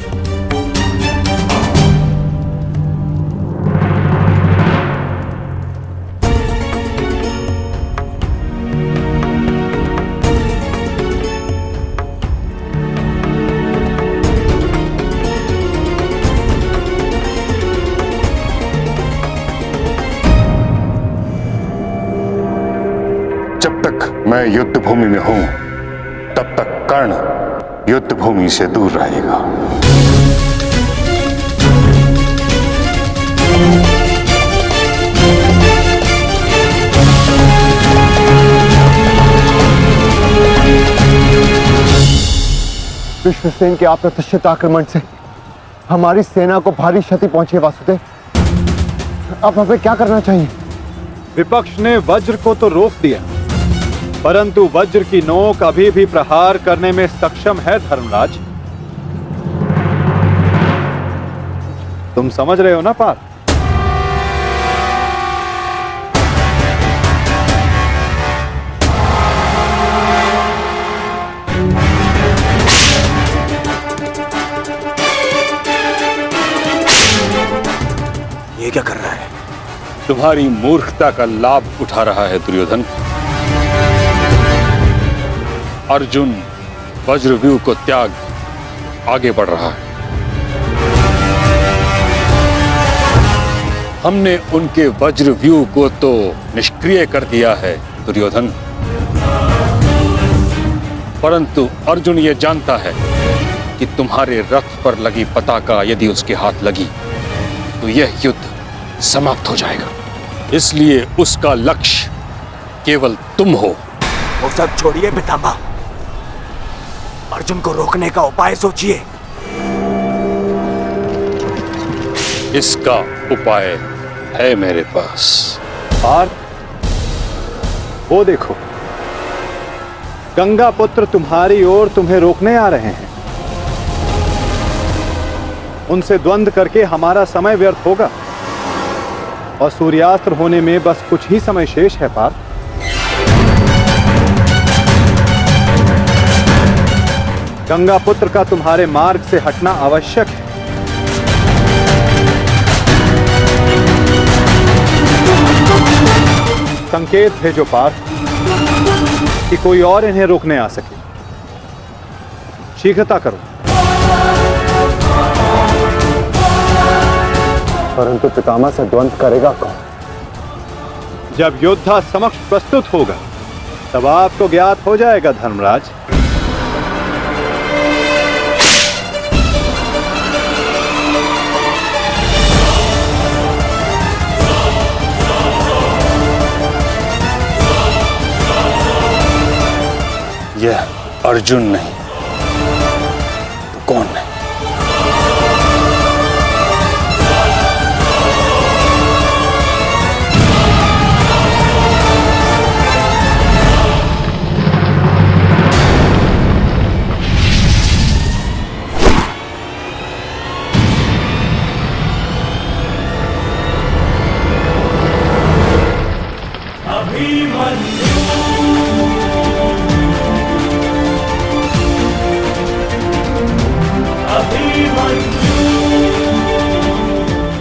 S9: जब तक मैं युद्ध भूमि में हूं तब तक कर्ण युद्ध भूमि से दूर रहेगा।
S1: विश्वसेन के अप्रत्याशित आक्रमण से हमारी सेना को भारी क्षति पहुंची है वासुदेव। अब हमें क्या करना चाहिए?
S3: विपक्ष ने वज्र को तो रोक दिया, परंतु वज्र की नोक अभी भी प्रहार करने में सक्षम है धर्मराज। तुम समझ रहे हो ना पार्थ?
S7: ये क्या कर रहा है?
S9: तुम्हारी मूर्खता का लाभ उठा रहा है दुर्योधन। अर्जुन वज्रव्यूह को त्याग आगे बढ़ रहा है। हमने उनके वज्रव्यूह को तो निष्क्रिय कर दिया है दुर्योधन, परंतु अर्जुन ये जानता है कि तुम्हारे रथ पर लगी पताका यदि उसके हाथ लगी तो यह युद्ध समाप्त हो जाएगा। इसलिए उसका लक्ष्य केवल तुम हो।
S7: वो सब छोड़िए पितामह, अर्जुन को रोकने का उपाय सोचिए।
S9: इसका उपाय है मेरे पास।
S3: पार्थ, वो देखो, गंगा पुत्र तुम्हारी ओर तुम्हें रोकने आ रहे हैं। उनसे द्वंद्व करके हमारा समय व्यर्थ होगा और सूर्यास्त्र होने में बस कुछ ही समय शेष है पार्थ। गंगा पुत्र का तुम्हारे मार्ग से हटना आवश्यक है। संकेत भेजो पार्थ कि कोई और इन्हें रोकने आ सके। शीघ्रता करो।
S1: परंतु पितामह से द्वंद्व करेगा कौन?
S3: जब योद्धा समक्ष प्रस्तुत होगा तब आपको ज्ञात हो जाएगा धर्मराज।
S9: यह अर्जुन नहीं तो कौन है?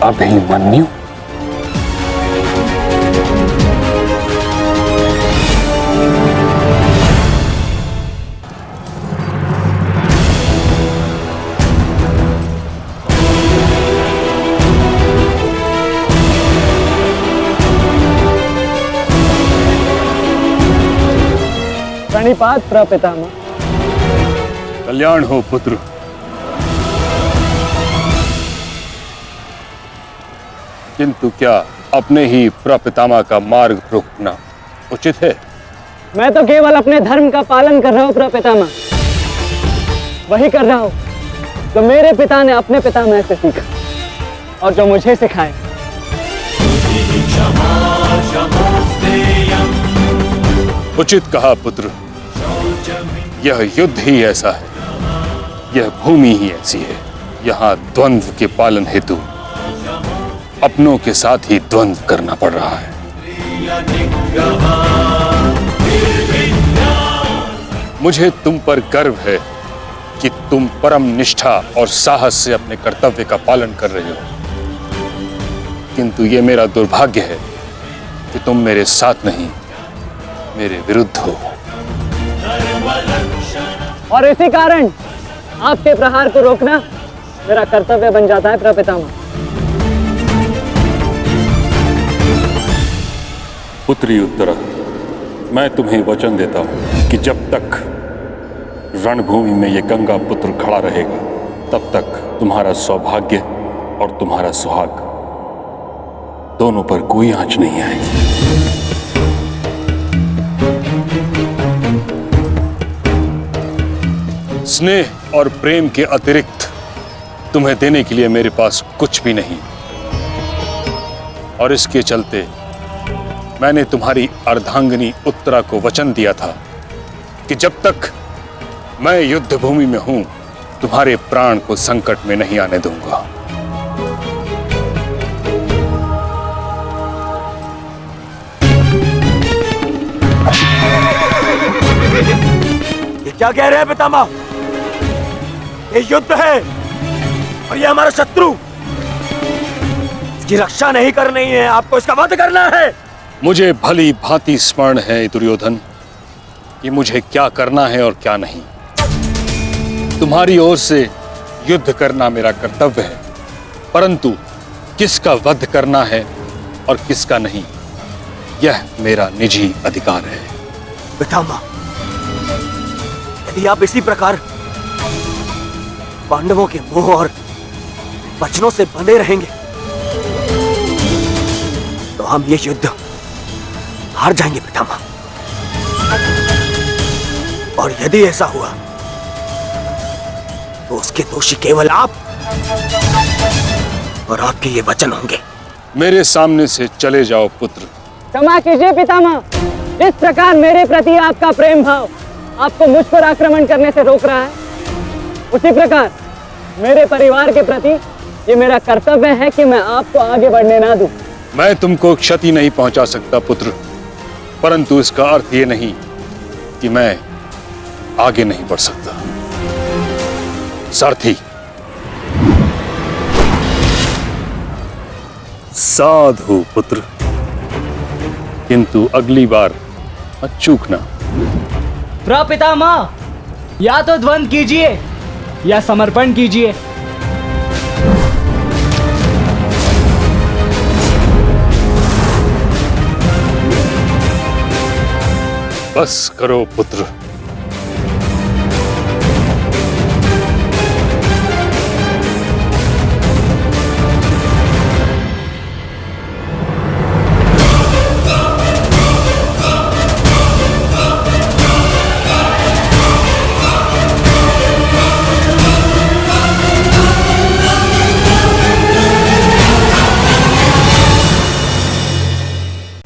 S9: अभिमन्यु?
S11: प्रणिपात प्रपितामह।
S9: कल्याण हो पुत्र। किंतु क्या अपने ही प्रपितामह का मार्ग रोकना उचित है?
S11: मैं तो केवल अपने धर्म का पालन कर रहा हूँ प्रपितामह। वही कर रहा हूँ जो मेरे पिता ने अपने पितामह से सीखा और जो मुझे सिखाए।
S9: उचित कहा पुत्र। यह युद्ध ही ऐसा है, यह भूमि ही ऐसी है। यहाँ द्वंद्व के पालन हेतु अपनों के साथ ही द्वंद्व करना पड़ रहा है। मुझे तुम पर गर्व है कि तुम परम निष्ठा और साहस से अपने कर्तव्य का पालन कर रहे हो। किंतु ये मेरा दुर्भाग्य है कि तुम मेरे साथ नहीं, मेरे विरुद्ध हो।
S11: और इसी कारण आपके प्रहार को रोकना मेरा कर्तव्य बन जाता है प्रपितामह।
S9: पुत्री उत्तरा, मैं तुम्हें वचन देता हूं कि जब तक रणभूमि में ये गंगा पुत्र खड़ा रहेगा, तब तक तुम्हारा सौभाग्य और तुम्हारा सुहाग दोनों पर कोई आंच नहीं आएगी। स्नेह और प्रेम के अतिरिक्त तुम्हें देने के लिए मेरे पास कुछ भी नहीं, और इसके चलते मैंने तुम्हारी अर्धांगिनी उत्तरा को वचन दिया था कि जब तक मैं युद्ध भूमि में हूं, तुम्हारे प्राण को संकट में नहीं आने दूंगा।
S7: ये क्या कह रहे हैं पितामह? ये युद्ध है और ये हमारा शत्रु। इसकी रक्षा नहीं करनी है, आपको इसका वध करना है।
S9: मुझे भली भांति स्मरण है दुर्योधन कि मुझे क्या करना है और क्या नहीं। तुम्हारी ओर से युद्ध करना मेरा कर्तव्य है, परंतु किसका वध करना है और किसका नहीं, यह मेरा निजी अधिकार है।
S7: पितामह, यदि आप इसी प्रकार पांडवों के मोह और वचनों से बंधे रहेंगे तो हम ये युद्ध हार जाएंगे पितामह। और यदि ऐसा हुआ तो उसके दोषी केवल आप और आपके ये वचन होंगे।
S9: मेरे सामने से चले जाओ पुत्र।
S11: क्षमा कीजिए पितामह, इस प्रकार मेरे प्रति आपका प्रेम भाव आपको मुझ पर आक्रमण करने से रोक रहा है, उसी प्रकार मेरे परिवार के प्रति ये मेरा कर्तव्य है कि मैं आपको आगे बढ़ने ना दूं।
S9: मैं तुमको क्षति नहीं पहुंचा सकता पुत्र, परंतु इसका अर्थ ये नहीं कि मैं आगे नहीं बढ़ सकता। सारथी, साधु पुत्र, किंतु अगली बार मत चूकना।
S11: प्रपितामह, या तो द्वंद्व कीजिए या समर्पण कीजिए।
S9: बस करो पुत्र।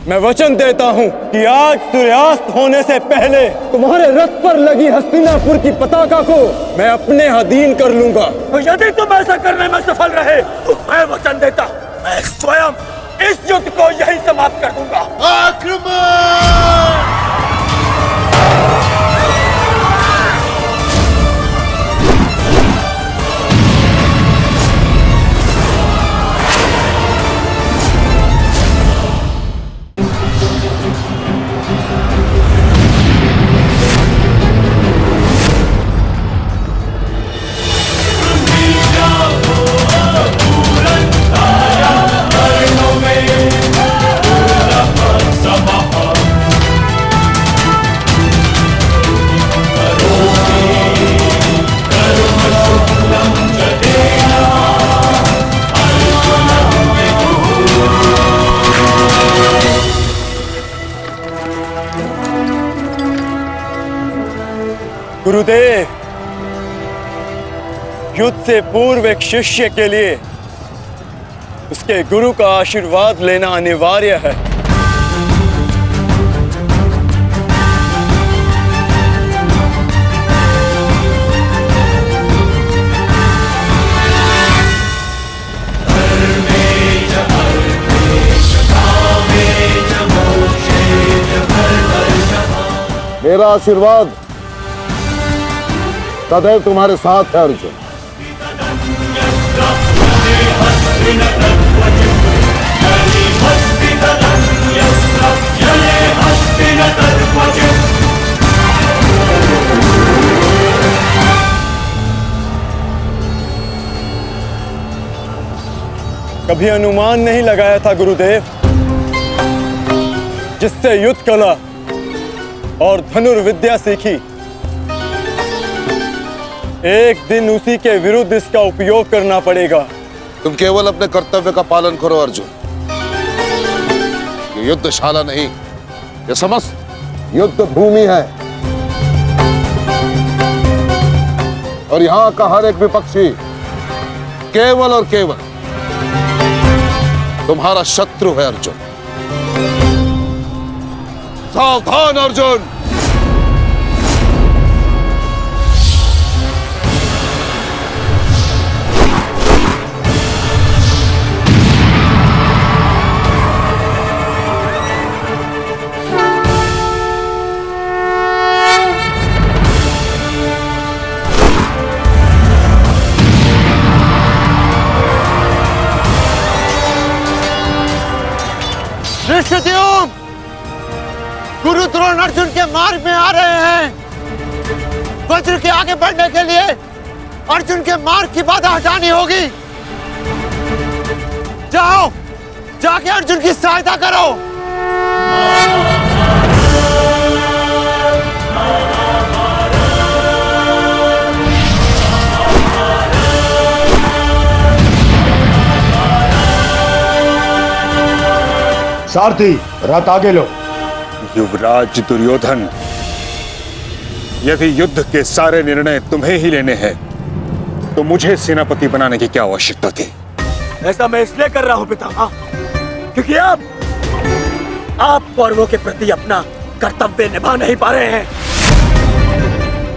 S2: मैं वचन देता हूं कि आज सूर्यास्त होने से पहले तुम्हारे रथ पर लगी हस्तिनापुर की पताका को मैं अपने अधीन कर लूंगा।
S7: तो यदि तुम ऐसा करने में सफल रहे तो मैं वचन देता हूं, मैं स्वयं इस युद्ध को यहीं समाप्त कर दूंगा। आक्रमण!
S2: गुरुदेव, युद्ध से पूर्व एक शिष्य के लिए उसके गुरु का आशीर्वाद लेना अनिवार्य है।
S12: मेरा आशीर्वाद सदैव तुम्हारे साथ है अर्जुन।
S2: कभी अनुमान नहीं लगाया था गुरुदेव, जिससे युद्ध कला और धनुर्विद्या सीखी, एक दिन उसी के विरुद्ध इसका उपयोग करना पड़ेगा।
S12: तुम केवल अपने कर्तव्य का पालन करो अर्जुन। ये युद्धशाला नहीं, ये समस्त युद्ध भूमि है और यहाँ का हर एक विपक्षी केवल और केवल तुम्हारा शत्रु है अर्जुन। सावधान अर्जुन।
S8: धृष्टद्युम्न, गुरु द्रोण अर्जुन के मार्ग में आ रहे हैं। वज्र के आगे बढ़ने के लिए अर्जुन के मार्ग की बाधा हटानी होगी। जाओ, जाके अर्जुन की सहायता करो।
S9: सारथी, रथ आगे लो। युवराज दुर्योधन, यदि युद्ध के सारे निर्णय तुम्हें ही लेने हैं तो मुझे सेनापति बनाने की क्या आवश्यकता थी?
S7: ऐसा मैं इसलिए कर रहा हूं पितामह, क्योंकि आप कौरवों के प्रति अपना कर्तव्य निभा नहीं पा रहे हैं।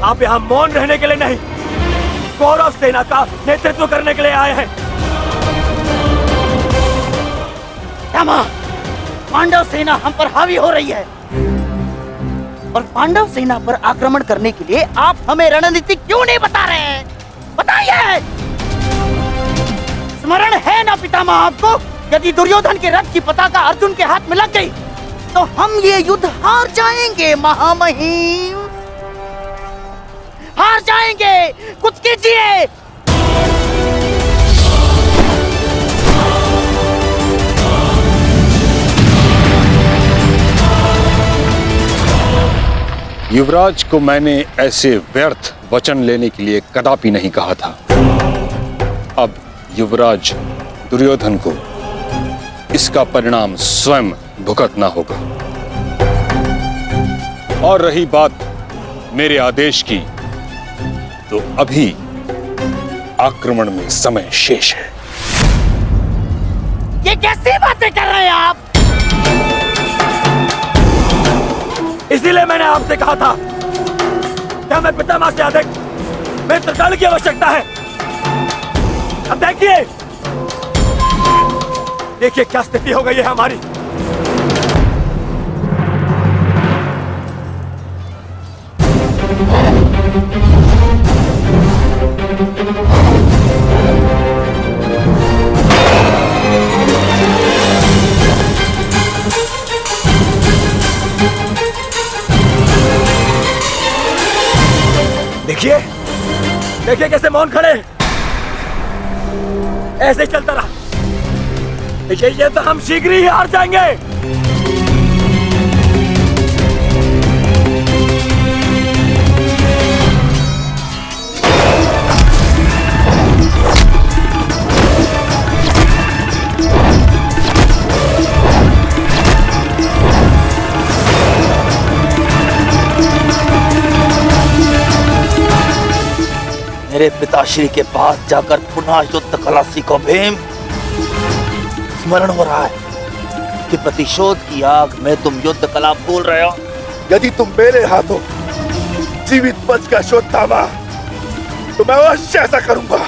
S7: आप यहाँ मौन रहने के लिए नहीं, कौरव सेना का नेतृत्व करने के लिए आए हैं।
S14: पांडव सेना हम पर हावी हो रही है और पांडव सेना पर आक्रमण करने के लिए आप हमें रणनीति क्यों नहीं बता रहे हैं? बताइए। स्मरण है ना पितामह आपको, यदि दुर्योधन के रथ की पताका अर्जुन के हाथ में लग गई तो हम ये युद्ध हार जाएंगे। महामहिम, हार जाएंगे। कुछ कीजिए।
S9: युवराज को मैंने ऐसे व्यर्थ वचन लेने के लिए कदापि नहीं कहा था। अब युवराज दुर्योधन को इसका परिणाम स्वयं भुगतना होगा। और रही बात मेरे आदेश की, तो अभी आक्रमण में समय शेष है।
S14: ये कैसी बातें कर रहे हैं आप?
S7: इसीलिए मैंने आपसे कहा था कि हमें पितामह से अधिक मित्रकाल की आवश्यकता है। अब देखिए क्या स्थिति हो गई है हमारी। देखिए, देखिए कैसे मौन खड़े। ऐसे ही चलता रहा, देखिए ये तो हम शीघ्र ही हार जाएंगे। मेरे पिताश्री के पास जाकर पुनः युद्ध कला सीखो भीम। स्मरण हो रहा है कि प्रतिशोध की आग में तुम युद्ध कला भूल रहे हो।
S12: यदि तुम मेरे हाथों जीवित बच का अश्वत्थामा तो मैं अवश्य ऐसा करूंगा।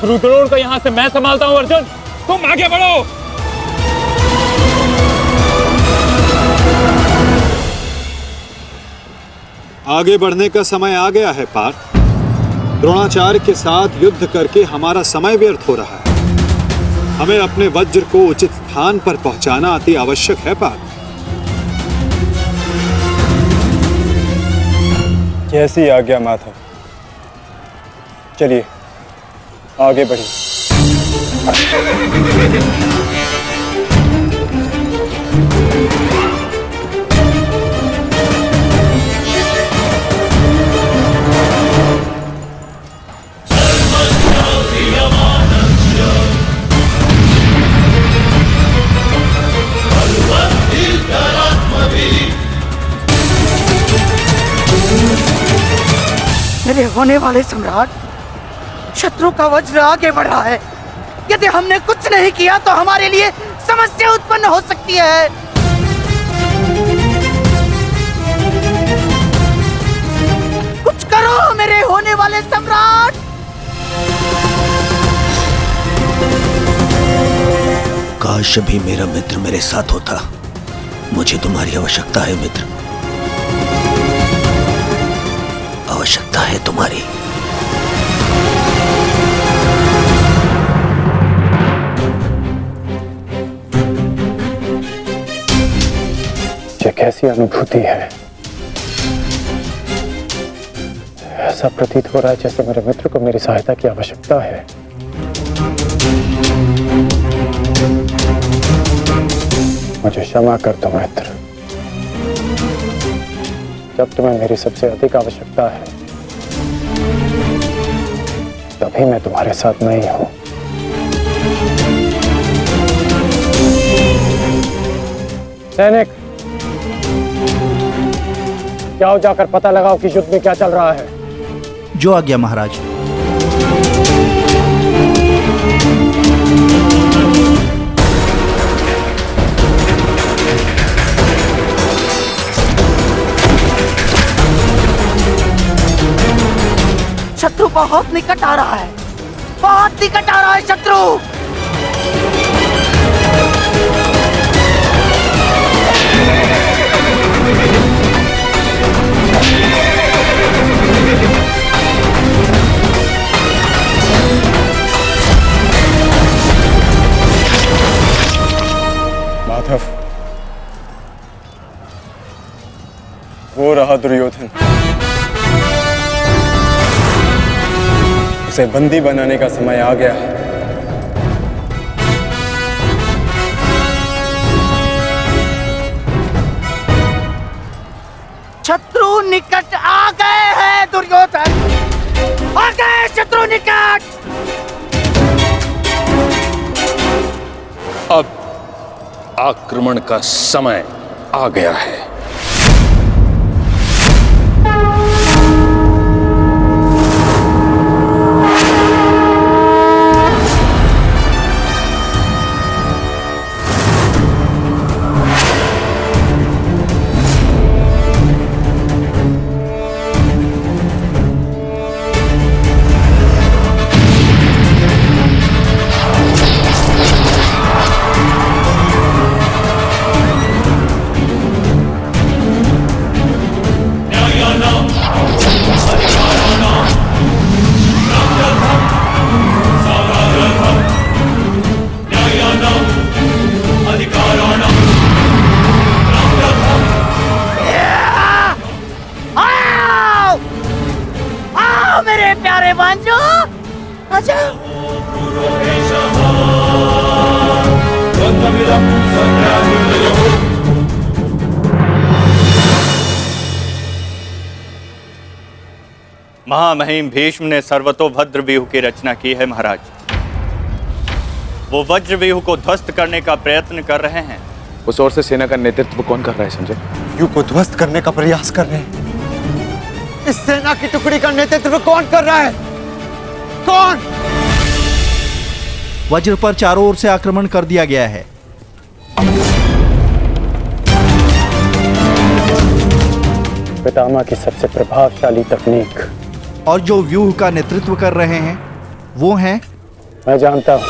S13: गुरु द्रोण को यहां से मैं संभालता हूं। अर्जुन तुम आगे बढ़ो।
S3: आगे बढ़ने का समय आ गया है पार्थ। द्रोणाचार्य के साथ युद्ध करके हमारा समय व्यर्थ हो रहा है। हमें अपने वज्र को उचित स्थान पर पहुंचाना अति आवश्यक है पार्थ।
S2: कैसी आज्ञा माधव। चलिए आगे बढ़िए।
S14: मेरे होने वाले सम्राट, शत्रु का वज्र आगे बढ़ रहा है। यदि हमने कुछ नहीं किया तो हमारे लिए समस्या उत्पन्न हो सकती है। कुछ करो मेरे होने वाले सम्राट।
S7: काश भी मेरा मित्र मेरे साथ होता। मुझे तुम्हारी आवश्यकता है मित्र, आवश्यकता है तुम्हारी।
S2: ये कैसी अनुभूति है। ऐसा प्रतीत हो रहा है जैसे मेरे मित्र को मेरी सहायता की आवश्यकता है। मुझे क्षमा कर दो मित्र। जब तुम्हें मेरी सबसे अधिक आवश्यकता है तभी मैं तुम्हारे साथ नहीं हूं। सैनिक, जाओ जाकर पता लगाओ कि युद्ध में क्या चल रहा है।
S15: जो आज्ञा महाराज।
S14: शत्रु बहुत निकट आ रहा है, बहुत निकट आ रहा है शत्रु।
S2: माधव, वो रहा दुर्योधन। उसे बंदी बनाने का समय आ गया।
S14: शत्रु निकट आ गए हैं दुर्योधन, आ गए शत्रु निकट।
S9: अब आक्रमण का समय आ गया है।
S6: महामहिम भीष्म ने सर्वतोभद्र व्यूह की रचना की है महाराज। वो वज्रव्यूह को ध्वस्त करने का प्रयत्न कर रहे हैं।
S5: उस ओर से सेना का नेतृत्व कौन कर रहा है संजय?
S8: व्यू को ध्वस्त करने का प्रयास कर रहे हैं। इस सेना की टुकड़ी का नेतृत्व कौन कर रहा है? कौन?
S15: वज्र पर चारों ओर से आक्रमण कर दिया गया है।
S2: पितामह की सबसे प्रभावशाली तकनीक।
S15: और जो व्यूह का नेतृत्व कर रहे हैं वो हैं,
S2: मैं जानता हूं।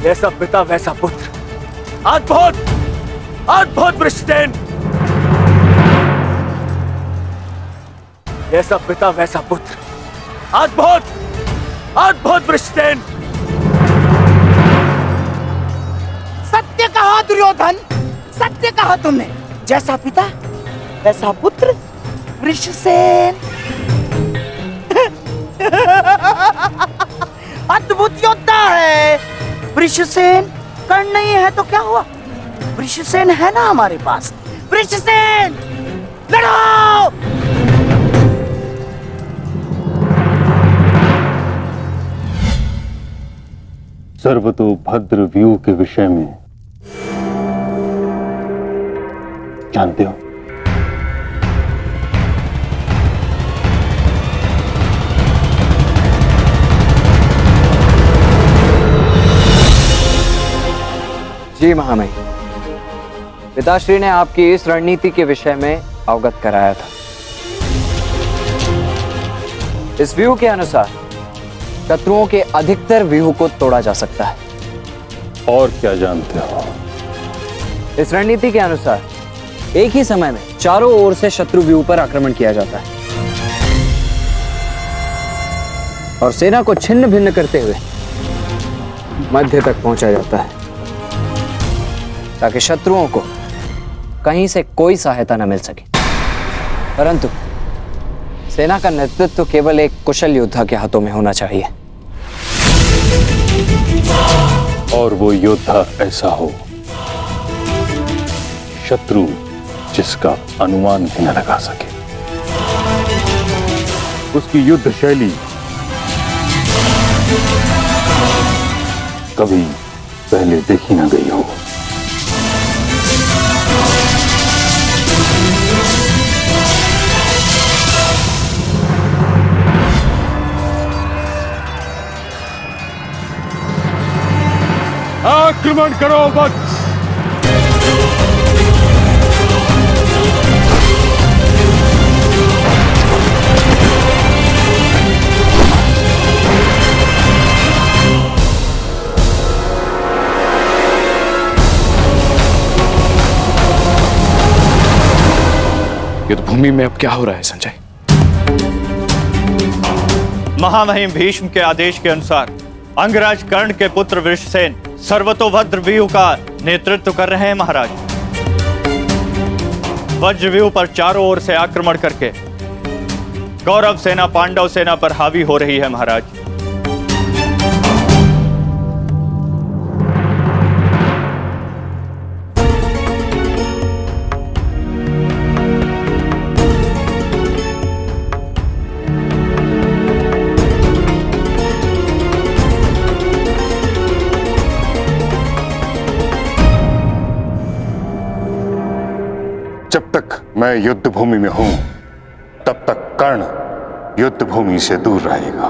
S7: जैसा पिता वैसा पुत्र। अद्भुत, अद्भुत वृषसेन। जैसा पिता वैसा पुत्र। अद्भुत, अद्भुत वृषसेन।
S14: सत्य कहा दुर्योधन, सत्य कहा तुमने। जैसा पिता वैसा पुत्र वृषसेन। अद्भुत योद्धा है वृषसेन। कर्ण नहीं है तो क्या हुआ, वृषसेन है ना हमारे पास। वृषसेन लड़ो।
S9: सर्वतोभद्र व्यू के विषय में जानते हो?
S16: जी महामहिम, पिताश्री ने आपकी इस रणनीति के विषय में अवगत कराया था। इस व्यूह के अनुसार शत्रुओं के अधिकतर व्यूह को तोड़ा जा सकता है।
S9: और क्या जानते हो?
S16: इस रणनीति के अनुसार एक ही समय में चारों ओर से शत्रु व्यूह पर आक्रमण किया जाता है और सेना को छिन्न भिन्न करते हुए मध्य तक पहुंचा जाता है ताकि शत्रुओं को कहीं से कोई सहायता न मिल सके। परंतु सेना का नेतृत्व केवल एक कुशल योद्धा के हाथों में होना चाहिए।
S9: और वो योद्धा ऐसा हो शत्रु जिसका अनुमान भी न लगा सके। उसकी युद्ध शैली कभी पहले देखी न गई हो।
S13: आक्रमण करो वत्स।
S5: युद्ध भूमि में अब क्या हो रहा है संजय?
S6: महामहिम भीष्म के आदेश के अनुसार अंगराज कर्ण के पुत्र वृषसेन सर्वतोभद्र व्यूह का नेतृत्व कर रहे हैं महाराज। वज्र व्यूह पर चारों ओर से आक्रमण करके कौरव सेना पांडव सेना पर हावी हो रही है महाराज।
S9: मैं युद्ध भूमि में हूं, तब तक कर्ण युद्ध भूमि से दूर रहेगा।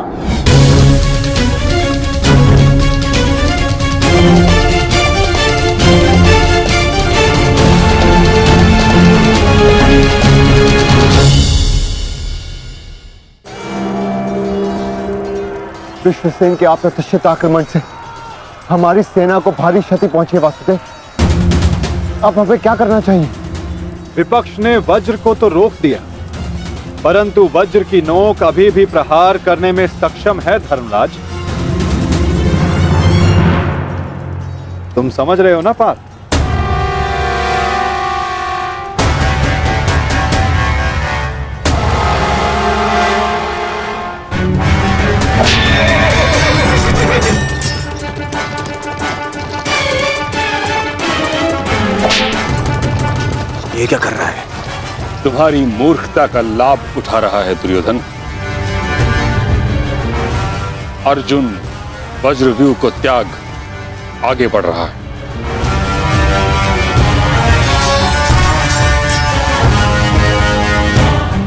S17: विश्वसेन के अप्रत्याशित आक्रमण से हमारी सेना को भारी क्षति पहुंची। वासुदेव, अब हमें क्या करना चाहिए?
S1: विपक्ष ने वज्र को तो रोक दिया, परंतु वज्र की नोक अभी भी प्रहार करने में सक्षम है धर्मराज। तुम समझ रहे हो ना पार्थ?
S7: ये क्या कर रहा है?
S9: तुम्हारी मूर्खता का लाभ उठा रहा है दुर्योधन। अर्जुन वज्रव्यूह को त्याग आगे बढ़ रहा है।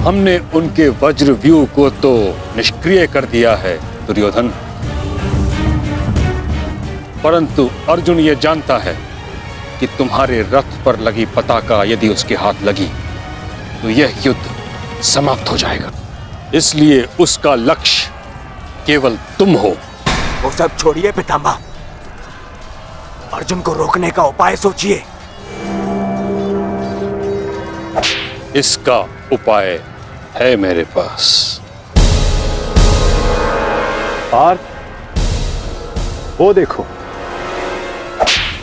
S9: हमने उनके वज्रव्यूह को तो निष्क्रिय कर दिया है दुर्योधन, परंतु अर्जुन ये जानता है कि तुम्हारे रथ पर लगी पताका यदि उसके हाथ लगी तो यह युद्ध समाप्त हो जाएगा। इसलिए उसका लक्ष्य केवल तुम हो।
S7: वो सब छोड़िए पितामह, अर्जुन को रोकने का उपाय सोचिए।
S9: इसका उपाय है मेरे पास।
S1: पार्थ, वो देखो,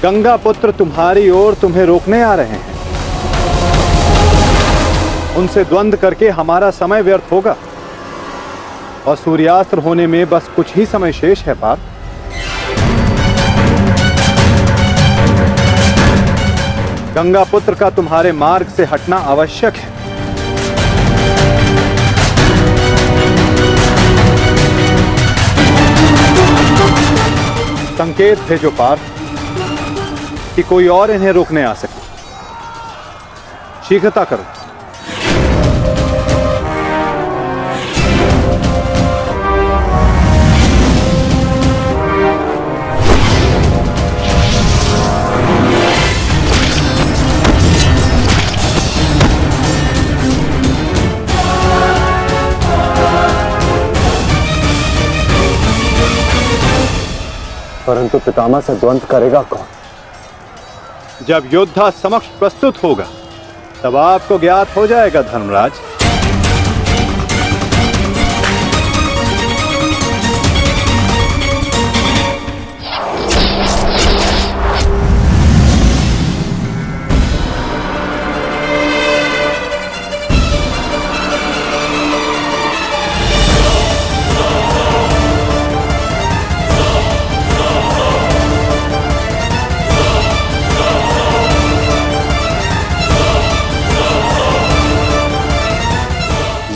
S1: गंगा पुत्र तुम्हारी ओर तुम्हें रोकने आ रहे हैं। उनसे द्वंद्व करके हमारा समय व्यर्थ होगा और सूर्यास्त्र होने में बस कुछ ही समय शेष है। पार्थ, गंगा पुत्र का तुम्हारे मार्ग से हटना आवश्यक है। संकेत भेजो पार्थ कि कोई और इन्हें रोकने आ सके। शीघ्रता करो।
S17: परंतु पितामह से द्वंद्व करेगा कौन?
S1: जब योद्धा समक्ष प्रस्तुत होगा तब आपको ज्ञात हो जाएगा धर्मराज।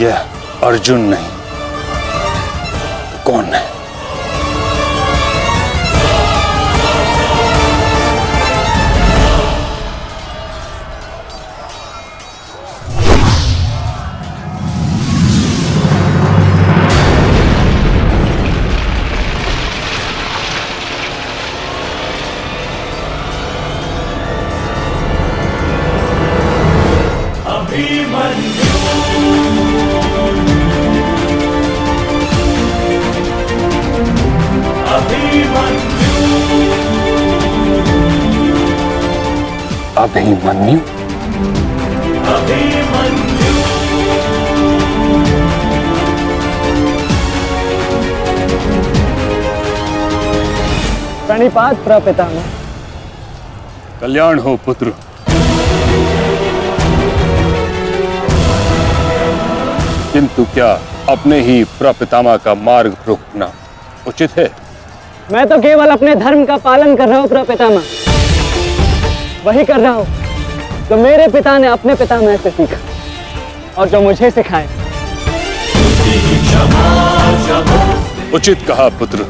S9: यह अर्जुन नहीं कौन है? अभिमन्यु।
S11: प्रणिपात प्रपितामह।
S9: कल्याण हो पुत्र। किंतु क्या अपने ही प्रपितामह का मार्ग रोकना उचित है?
S11: मैं तो केवल अपने धर्म का पालन कर रहा हूँ प्रपितामह। वही कर रहा हूँ जो मेरे पिता ने अपने पितामह से सीखा और जो मुझे सिखाए।
S9: उचित कहा पुत्र।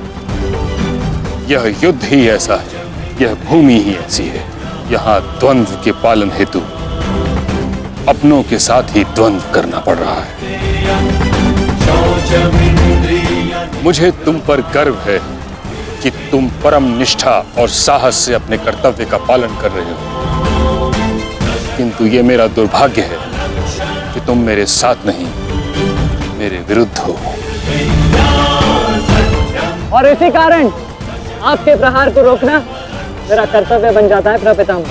S9: यह युद्ध ही ऐसा है, यह भूमि ही ऐसी है। यहाँ द्वंद्व के पालन हेतु अपनों के साथ ही द्वंद्व करना पड़ रहा है। मुझे तुम पर गर्व है कि तुम परम निष्ठा और साहस से अपने कर्तव्य का पालन कर रहे हो, किंतु ये मेरा दुर्भाग्य है कि तुम मेरे साथ नहीं, मेरे विरुद्ध हो।
S11: और इसी कारण आपके प्रहार को रोकना मेरा कर्तव्य बन जाता है प्रपितामह।